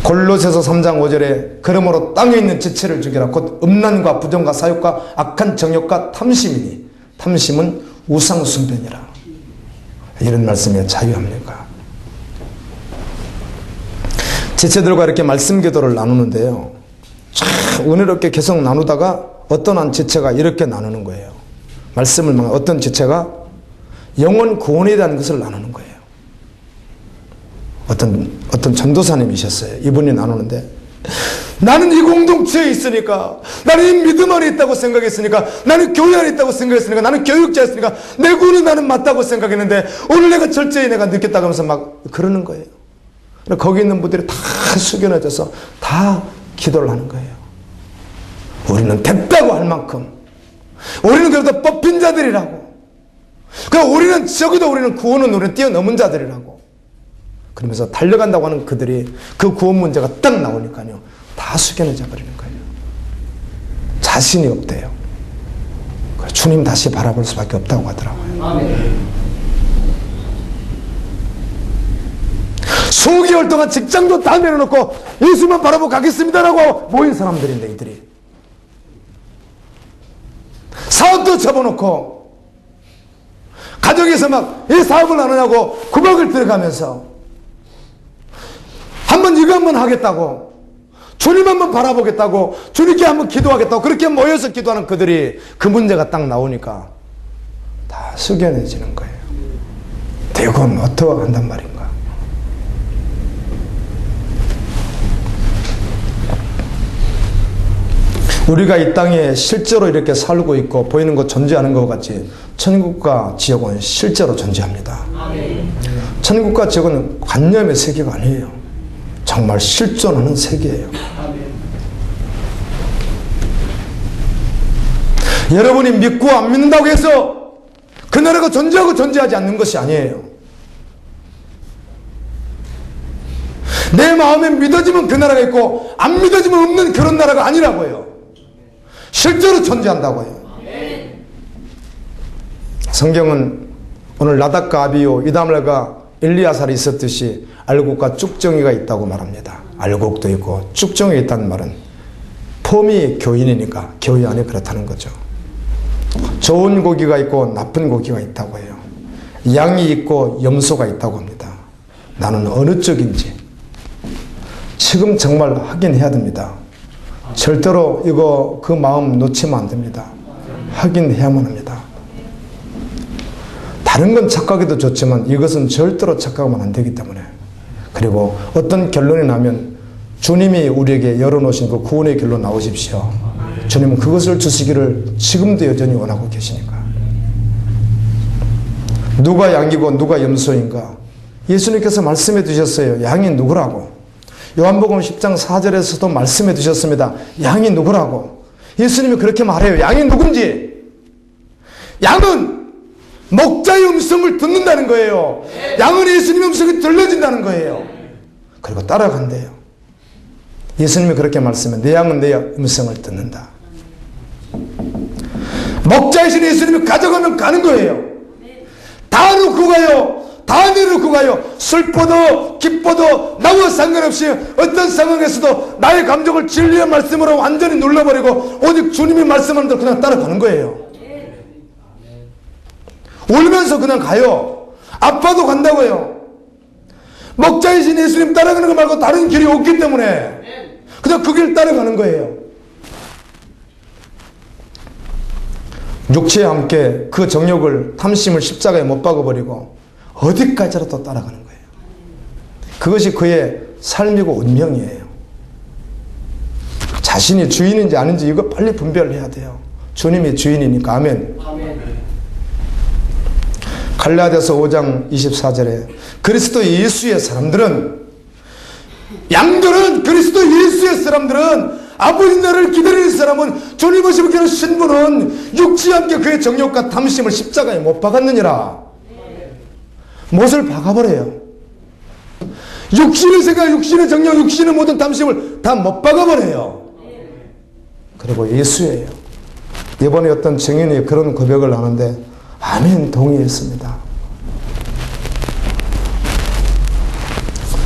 S1: 골로새서 3장 5절에 그러므로 땅에 있는 지체를 죽이라. 곧 음란과 부정과 사욕과 악한 정욕과 탐심이니 탐심은 우상숭배니라. 이런 말씀에 자유합니까? 지체들과 이렇게 말씀 기도를 나누는데요, 참 은혜롭게 계속 나누다가 어떤 한 지체가 이렇게 나누는 거예요. 말씀을 어떤 지체가 영혼 구원에 대한 것을 나누는 거예요. 어떤 전도사님이셨어요. 이분이 나누는데, 나는 이 공동체에 있으니까, 나는 이 믿음 안에 있다고 생각했으니까, 나는 교회 안에 있다고 생각했으니까, 나는 교육자였으니까 내 구원은 나는 맞다고 생각했는데 오늘 내가 철저히 내가 느꼈다고 하면서 막 그러는 거예요. 거기 있는 분들이 다 숙연해져서 다 기도를 하는 거예요. 우리는 됐다고 할 만큼, 우리는 그래도 뽑힌 자들이라고, 우리는 적어도 우리는 구원은 우리는 뛰어넘은 자들이라고 그러면서 달려간다고 하는 그들이 그 구원 문제가 딱 나오니까요, 다 숙연해져 버리는 거예요. 자신이 없대요. 주님 다시 바라볼 수밖에 없다고 하더라고요. 아멘. 수개월 동안 직장도 다 내려놓고 예수만 바라보고 가겠습니다라고 모인 사람들인데, 이들이 사업도 접어놓고 가정에서 막 이 사업을 안 하냐고 구박을 들어가면서 한 이거 한번 하겠다고, 주님 한번 바라보겠다고, 주님께 한번 기도하겠다고 그렇게 모여서 기도하는 그들이 그 문제가 딱 나오니까 다 숙연해지는 거예요. 대건 어떻게 한단 말인가. 우리가 이 땅에 실제로 이렇게 살고 있고 보이는 것 존재하는 것 같이 천국과 지옥은 실제로 존재합니다. 천국과 지옥은 관념의 세계가 아니에요. 정말 실존하는 세계예요. 여러분이 믿고 안 믿는다고 해서 그 나라가 존재하고 존재하지 않는 것이 아니에요. 내 마음에 믿어지면 그 나라가 있고 안 믿어지면 없는 그런 나라가 아니라고요. 실제로 존재한다고요. 성경은 오늘 나답과 아비요 이다말과 엘리야살이 있었듯이 알곡과 쭉정이가 있다고 말합니다. 알곡도 있고 쭉정이 있다는 말은 폼이 교인이니까 교회 안에 그렇다는 거죠. 좋은 고기가 있고 나쁜 고기가 있다고 해요. 양이 있고 염소가 있다고 합니다. 나는 어느 쪽인지 지금 정말 확인해야 됩니다. 절대로 이거 그 마음 놓치면 안 됩니다. 확인해야만 합니다. 다른 건 착각해도 좋지만 이것은 절대로 착각하면 안 되기 때문에, 그리고 어떤 결론이 나면 주님이 우리에게 열어놓으신 그 구원의 길로 나오십시오. 주님은 그것을 주시기를 지금도 여전히 원하고 계시니까. 누가 양이고 누가 염소인가? 예수님께서 말씀해 주셨어요. 양이 누구라고? 요한복음 10장 4절에서도 말씀해 주셨습니다. 양이 누구라고? 예수님이 그렇게 말해요. 양이 누군지. 양은 목자의 음성을 듣는다는 거예요. 양은 예수님의 음성이 들려진다는 거예요. 그리고 따라간대요. 예수님이 그렇게 말씀해. 내 양은 내 음성을 듣는다. 목자이신 예수님이 가져가면 가는 거예요. 다 놓고 가요. 다 내놓고 가요. 슬퍼도 기뻐도 나와 상관없이 어떤 상황에서도 나의 감정을 진리의 말씀으로 완전히 눌러버리고 오직 주님이 말씀하는 대로 그냥 따라가는 거예요. 울면서 그냥 가요. 아파도 간다고요. 목자이신 예수님 따라가는 거 말고 다른 길이 없기 때문에 그냥 그 길 따라가는 거예요. 육체와 함께 그 정욕을 탐심을 십자가에 못 박아버리고 어디까지라도 따라가는 거예요. 그것이 그의 삶이고 운명이에요. 자신이 주인인지 아닌지 이거 빨리 분별해야 돼요. 주님이 주인이니까. 아멘. 갈라디아서 5장 24절에 그리스도 예수의 사람들은, 양들은 그리스도 예수의 사람들은, 아버지 나를 기다리는 사람은, 주님 오시면 그런 신분은 육체와 함께 그의 정욕과 탐심을 십자가에 못 박았느니라. 못을 박아버려요. 육신의 생각, 육신의 정욕, 육신의 모든 탐심을 다 못 박아버려요. 그리고 예수예요. 이번에 어떤 증인이 그런 고백을 하는데 아멘 동의했습니다.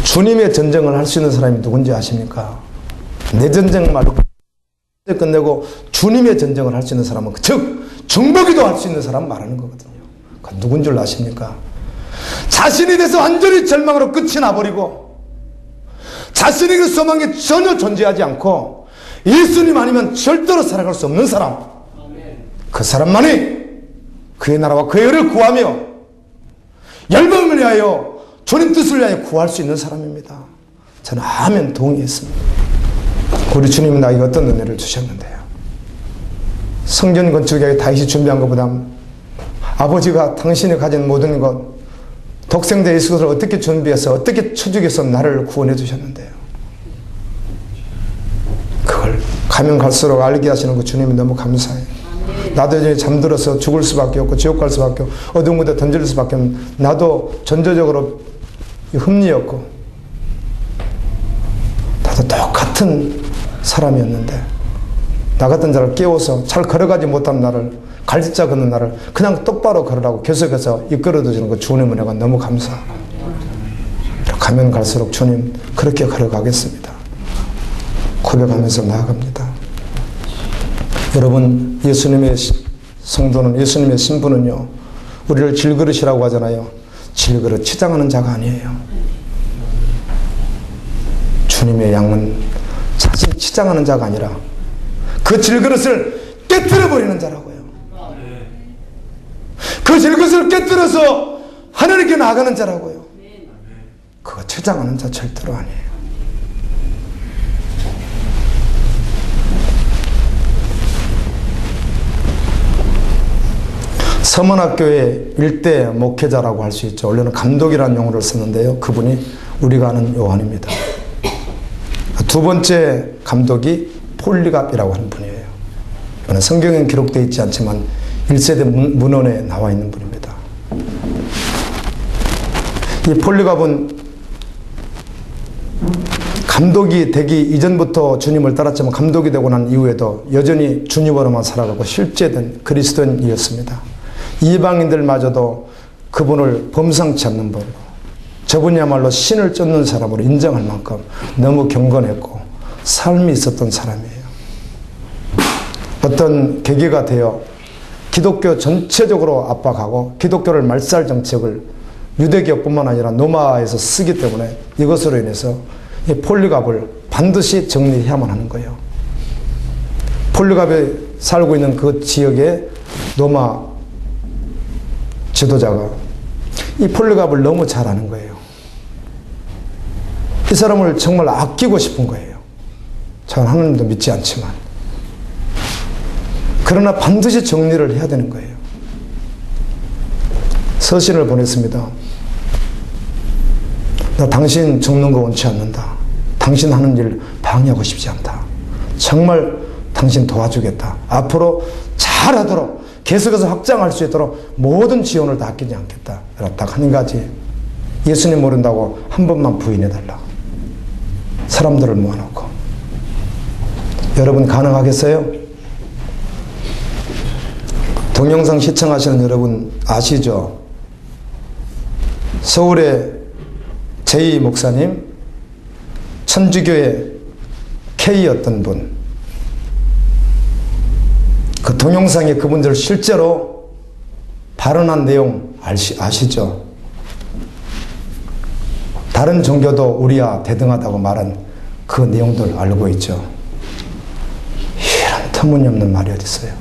S1: 주님의 전쟁을 할 수 있는 사람이 누군지 아십니까? 내 전쟁 말고 끝내고 주님의 전쟁을 할 수 있는 사람은, 즉 중보기도 할 수 있는 사람 말하는 거거든요. 그 누군 줄 아십니까? 자신에 대해서 완전히 절망으로 끝이 나버리고 자신에게 소망이 전혀 존재하지 않고 예수님 아니면 절대로 살아갈 수 없는 사람, 그 사람만이 그의 나라와 그의 의를 구하며 열방을 위하여 주님 뜻을 위하여 구할 수 있는 사람입니다. 저는 아멘 동의했습니다. 우리 주님이 나에게 어떤 은혜를 주셨는데요. 성전 건축에 다윗이 준비한 것보다 아버지가 당신이 가진 모든 것, 독생자 예수를 어떻게 준비해서 어떻게 처죽여서 나를 구원해 주셨는데요. 그걸 가면 갈수록 알게 하시는 그 주님이 너무 감사해요. 나도 이제 잠들어서 죽을 수밖에 없고 지옥 갈 수밖에 없고 어두운 곳에 던질 수밖에 없는, 나도 전조적으로 흠리였고 나도 똑같은 사람이었는데 나 같은 자를 깨워서 잘 걸어가지 못한 나를, 갈짓자 걷는 나를 그냥 똑바로 걸으라고 계속해서 이끌어주시는 그 주님의 은혜가 너무 감사하고, 가면 갈수록 주님 그렇게 걸어가겠습니다 고백하면서 나아갑니다. 여러분, 예수님의 성도는, 예수님의 신부는요, 우리를 질그릇이라고 하잖아요. 질그릇 치장하는 자가 아니에요. 주님의 양은 자신 치장하는 자가 아니라 그 질그릇을 깨뜨려버리는 자라고요. 그 질그릇을 깨뜨려서 하나님께 나아가는 자라고요. 그거 치장하는 자 절대로 아니에요. 서문학교의 일대 목회자라고 할 수 있죠. 원래는 감독이라는 용어를 쓰는데요. 그분이 우리가 아는 요한입니다. 두 번째 감독이 폴리갑이라고 하는 분이에요. 이거는 성경에 기록되어 있지 않지만 1세대 문헌에 나와 있는 분입니다. 이 폴리갑은 감독이 되기 이전부터 주님을 따랐지만 감독이 되고 난 이후에도 여전히 주님으로만 살아가고 실제된 그리스도인이었습니다. 이방인들마저도 그분을 범상치 않는 분으로, 저분이야말로 신을 쫓는 사람으로 인정할 만큼 너무 경건했고 삶이 있었던 사람이에요. 어떤 계기가 되어 기독교 전체적으로 압박하고 기독교를 말살 정책을 유대교뿐만 아니라 로마에서 쓰기 때문에 이것으로 인해서 이 폴리갑을 반드시 정리해야만 하는 거예요. 폴리갑이 살고 있는 그 지역에 로마 지도자가 이 폴리갑을 너무 잘 아는 거예요. 이 사람을 정말 아끼고 싶은 거예요. 저는 하나님도 믿지 않지만. 그러나 반드시 정리를 해야 되는 거예요. 서신을 보냈습니다. 나 당신 죽는 거 원치 않는다. 당신 하는 일 방해하고 싶지 않다. 정말 당신 도와주겠다. 앞으로 잘하도록 계속해서 확장할 수 있도록 모든 지원을 다 아끼지 않겠다. 딱 한 가지. 예수님 모른다고 한 번만 부인해달라. 사람들을 모아놓고. 여러분 가능하겠어요? 동영상 시청하시는 여러분 아시죠? 서울의 제2 목사님, 천주교의 K였던 분, 그 동영상에 그분들 실제로 발언한 내용 아시죠? 다른 종교도 우리야 대등하다고 말한 그 내용들 알고 있죠? 이런 터무니없는 말이 어디 있어요?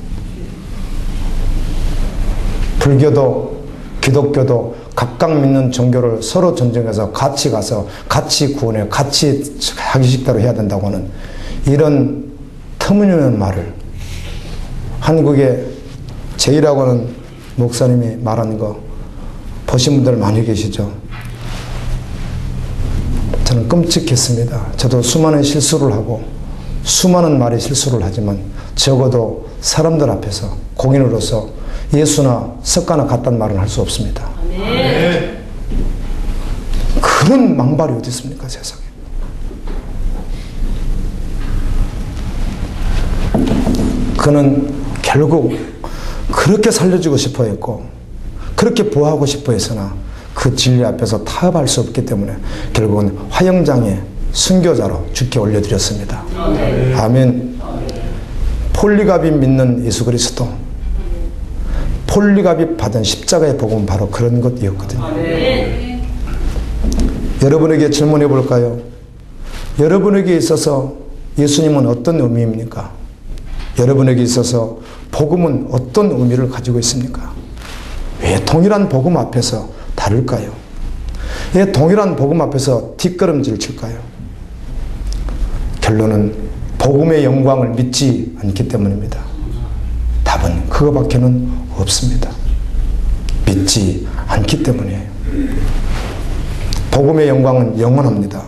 S1: 불교도 기독교도 각각 믿는 종교를 서로 존중해서 같이 가서 같이 구원해 같이 하기 식대로 해야 된다고 하는 이런 터무니없는 말을 한국의 제이라고 하는 목사님이 말하는 거 보신 분들 많이 계시죠? 저는 끔찍했습니다. 저도 수많은 실수를 하고 수많은 말의 실수를 하지만 적어도 사람들 앞에서 공인으로서 예수나 석가나 같다는 말은 할 수 없습니다. 네. 그런 망발이 어디 있습니까, 세상에. 그는 결국 그렇게 살려주고 싶어 했고 그렇게 보호하고 싶어 했으나 그 진리 앞에서 타협할 수 없기 때문에 결국은 화영장의 순교자로 죽게 올려드렸습니다. 아멘. 폴리갑이 믿는 예수 그리스도, 폴리갑이 받은 십자가의 복음은 바로 그런 것이었거든요. 여러분에게 질문해 볼까요? 여러분에게 있어서 예수님은 어떤 의미입니까? 여러분에게 있어서 복음은 어떤 의미를 가지고 있습니까? 왜 동일한 복음 앞에서 다를까요? 왜 동일한 복음 앞에서 뒷걸음질 칠까요? 결론은 복음의 영광을 믿지 않기 때문입니다. 답은 그거밖에는 없습니다. 믿지 않기 때문이에요. 복음의 영광은 영원합니다.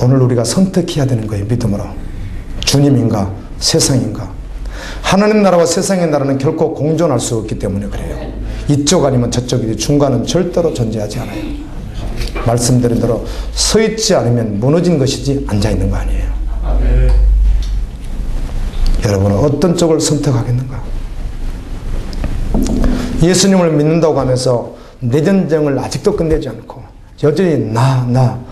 S1: 오늘 우리가 선택해야 되는 거예요. 믿음으로. 주님인가 세상인가. 하나님 나라와 세상의 나라는 결코 공존할 수 없기 때문에 그래요. 이쪽 아니면 저쪽이지 중간은 절대로 존재하지 않아요. 말씀드린 대로 서 있지 않으면 무너진 것이지 앉아 있는 거 아니에요. 여러분은 어떤 쪽을 선택하겠는가? 예수님을 믿는다고 하면서 내 전쟁을 아직도 끝내지 않고 여전히 나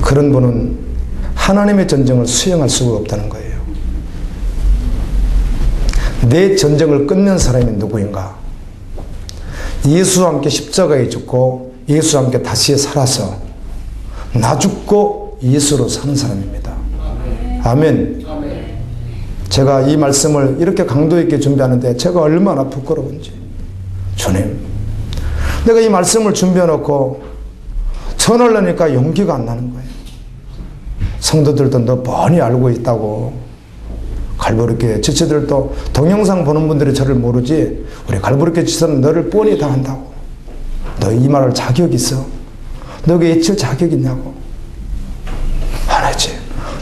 S1: 그런 분은 하나님의 전쟁을 수행할 수가 없다는 거예요. 내 전쟁을 끝낸 사람이 누구인가? 예수와 함께 십자가에 죽고 예수와 함께 다시 살아서 나 죽고 예수로 사는 사람입니다. 아멘. 제가 이 말씀을 이렇게 강도 있게 준비하는데 제가 얼마나 부끄러운지. 주님, 내가 이 말씀을 준비해 놓고 전하려니까 용기가 안 나는 거예요. 성도들도 너 뻔히 알고 있다고. 갈보리교회 지체들도 동영상 보는 분들이 저를 모르지 우리 갈보리교회 지체는 너를 뻔히 다 한다고. 너 이 말할 자격 있어? 너에게 잊힐 자격 있냐고. 안 하지.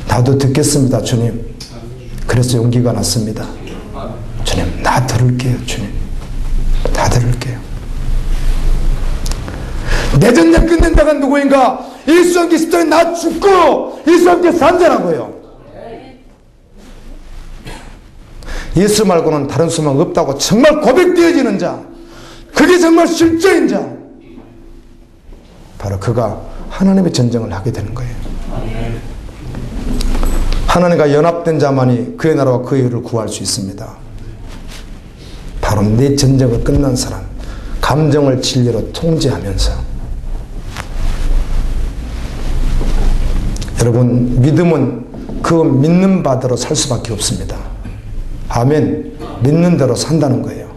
S1: 나도 듣겠습니다, 주님. 그래서 용기가 났습니다. 주님, 나 들을게요, 주님. 다 들을게요. 내 전쟁 끝낸다가 누구인가? 예수와 함께 십자가에 나 죽고 예수와 함께 산자라고요. 예수 말고는 다른 소망 없다고 정말 고백되어지는 자, 그게 정말 실제인 자, 바로 그가 하나님의 전쟁을 하게 되는 거예요. 하나님과 연합된 자만이 그의 나라와 그의 의를 구할 수 있습니다. 바로 내 전쟁을 끝난 사람, 감정을 진리로 통제하면서. 여러분, 믿음은 그 믿는 바대로 살 수밖에 없습니다. 아멘. 믿는 대로 산다는 거예요.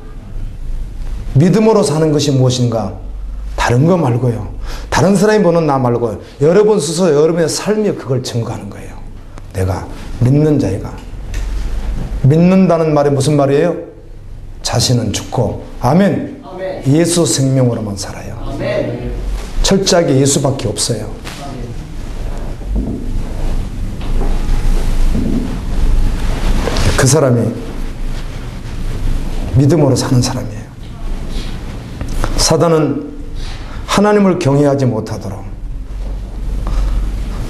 S1: 믿음으로 사는 것이 무엇인가? 다른 거 말고요. 다른 사람이 보는 나 말고요. 여러분 스스로 여러분의 삶이 그걸 증거하는 거예요. 내가 믿는 자이가. 믿는다는 말이 무슨 말이에요? 자신은 죽고, 아멘. 예수 생명으로만 살아요. 철저하게 예수밖에 없어요. 그 사람이 믿음으로 사는 사람이에요. 사단은 하나님을 경외하지 못하도록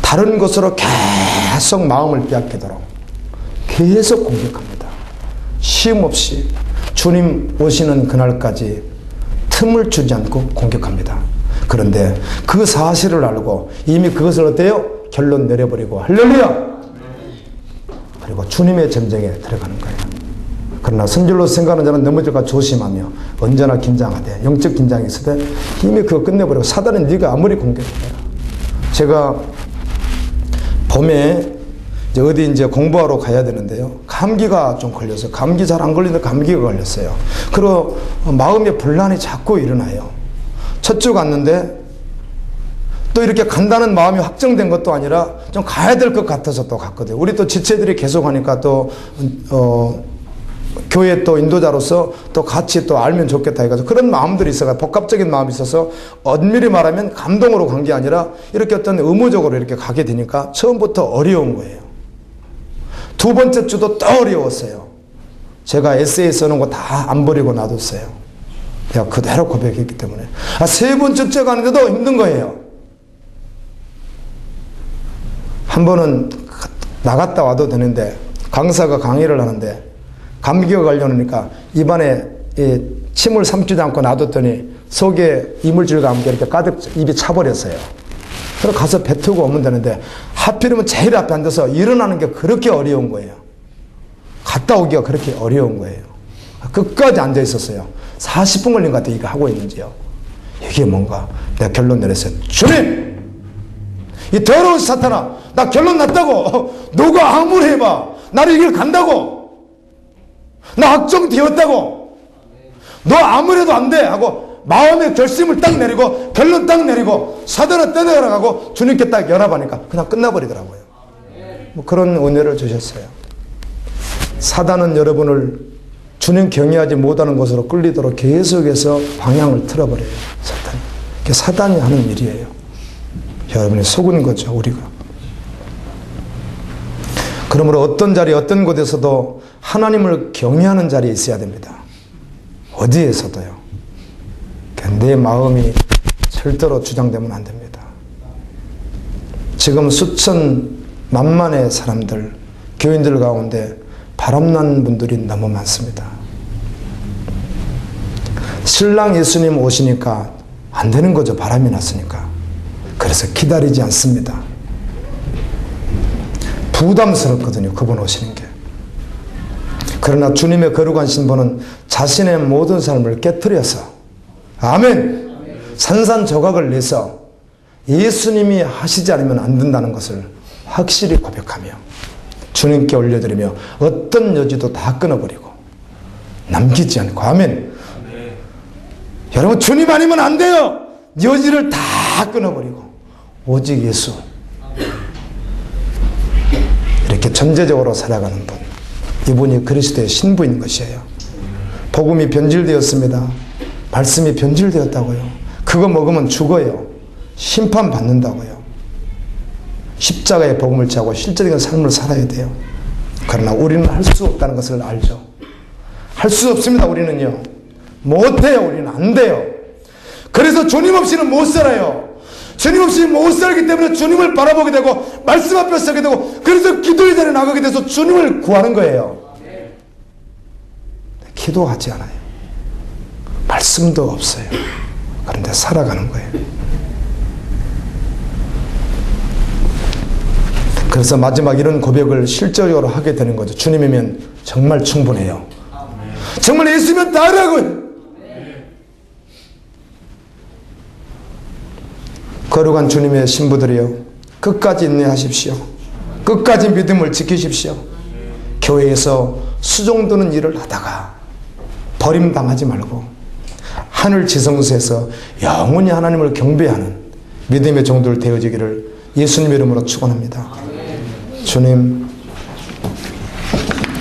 S1: 다른 것으로 계속 마음을 빼앗기도록 계속 공격합니다. 쉼 없이 주님 오시는 그날까지 틈을 주지 않고 공격합니다. 그런데 그 사실을 알고 이미 그것을 어때요? 결론 내려버리고 할렐루야! 그리고 주님의 전쟁에 들어가는 거예요. 그러나 선질로 생각하는 자는 넘어질까 조심하며 언제나 긴장하되 영적 긴장이 있을 때 이미 그거 끝내버리고 사단은 네가 아무리 공격해라. 제가 봄에 이제 공부하러 가야 되는데요. 감기가 좀 걸려서 감기 잘 안 걸리는데 감기가 걸렸어요. 그리고 마음의 분란이 자꾸 일어나요. 첫주 갔는데 또 이렇게 간다는 마음이 확정된 것도 아니라 좀 가야 될 것 같아서 또 갔거든요. 우리 또 지체들이 계속 하니까 또 교회 또 인도자로서 또 같이 또 알면 좋겠다 해가지고 그런 마음들이 있어서 복합적인 마음이 있어서 엄밀히 말하면 감동으로 간 게 아니라 이렇게 어떤 의무적으로 이렇게 가게 되니까 처음부터 어려운 거예요. 두 번째 주도 또 어려웠어요. 제가 에세이 써놓은 거 다 안 버리고 놔뒀어요. 내가 그대로 고백했기 때문에. 세 번째 주 가는데도 힘든 거예요. 한 번은 나갔다 와도 되는데 강사가 강의를 하는데 감기가 걸려오니까 입안에 침을 삼키지 않고 놔뒀더니 속에 이물질과 함께 이렇게 가득 입이 차버렸어요. 그래서 가서 뱉고 오면 되는데 하필이면 제일 앞에 앉아서 일어나는 게 그렇게 어려운 거예요. 갔다 오기가 그렇게 어려운 거예요. 끝까지 앉아 있었어요. 40분 걸린 것 같아요. 이거 하고 있는지요. 이게 뭔가 내가 결론 내렸어요. 주님! 이 더러운 사탄아, 나 결론 났다고. 너가 아무리 해봐. 나를 이 길 간다고. 나 확정되었다고. 너 아무래도 안 돼 하고 마음의 결심을 딱 내리고 결론 딱 내리고 사단을 떼내려가고 주님께 딱 연합하니까 그냥 끝나버리더라고요. 뭐 그런 은혜를 주셨어요. 사단은 여러분을 주님 경외하지 못하는 곳으로 끌리도록 계속해서 방향을 틀어버려요. 사탄이. 그게 사단이 하는 일이에요. 여러분이 속은 거죠, 우리가. 그러므로 어떤 자리, 어떤 곳에서도 하나님을 경외하는 자리에 있어야 됩니다. 어디에서도요. 내 마음이 절대로 주장되면 안 됩니다. 지금 수천, 만만의 사람들, 교인들 가운데 바람난 분들이 너무 많습니다. 신랑 예수님 오시니까 안 되는 거죠. 바람이 났으니까. 그래서 기다리지 않습니다. 부담스럽거든요. 그분 오시는 게. 그러나 주님의 거룩한 신분은 자신의 모든 삶을 깨트려서 아멘. 산산조각을 내서 예수님이 하시지 않으면 안 된다는 것을 확실히 고백하며 주님께 올려드리며 어떤 여지도 다 끊어버리고 남기지 않고. 아멘. 여러분, 주님 아니면 안 돼요. 여지를 다 끊어버리고 오직 예수. 이렇게 전제적으로 살아가는 분, 이분이 그리스도의 신부인 것이에요. 복음이 변질되었습니다. 말씀이 변질되었다고요. 그거 먹으면 죽어요. 심판받는다고요. 십자가의 복음을 지하고 실제적인 삶을 살아야 돼요. 그러나 우리는 할 수 없다는 것을 알죠. 할 수 없습니다. 우리는요. 못해요. 우리는 안 돼요. 그래서 주님 없이는 못 살아요. 주님 없이 못 살기 때문에 주님을 바라보게 되고 말씀 앞에 서게 되고, 그래서 기도의 자리에 나가게 돼서 주님을 구하는 거예요. 기도하지 않아요. 말씀도 없어요. 그런데 살아가는 거예요. 그래서 마지막 이런 고백을 실제적으로 하게 되는 거죠. 주님이면 정말 충분해요. 정말 예수면 다라고요. 거룩한 주님의 신부들이여, 끝까지 인내하십시오. 끝까지 믿음을 지키십시오. 교회에서 수종드는 일을 하다가 버림당하지 말고 하늘 지성소에서 영원히 하나님을 경배하는 믿음의 종들 되어지기를 예수님의 이름으로 축원합니다. 주님,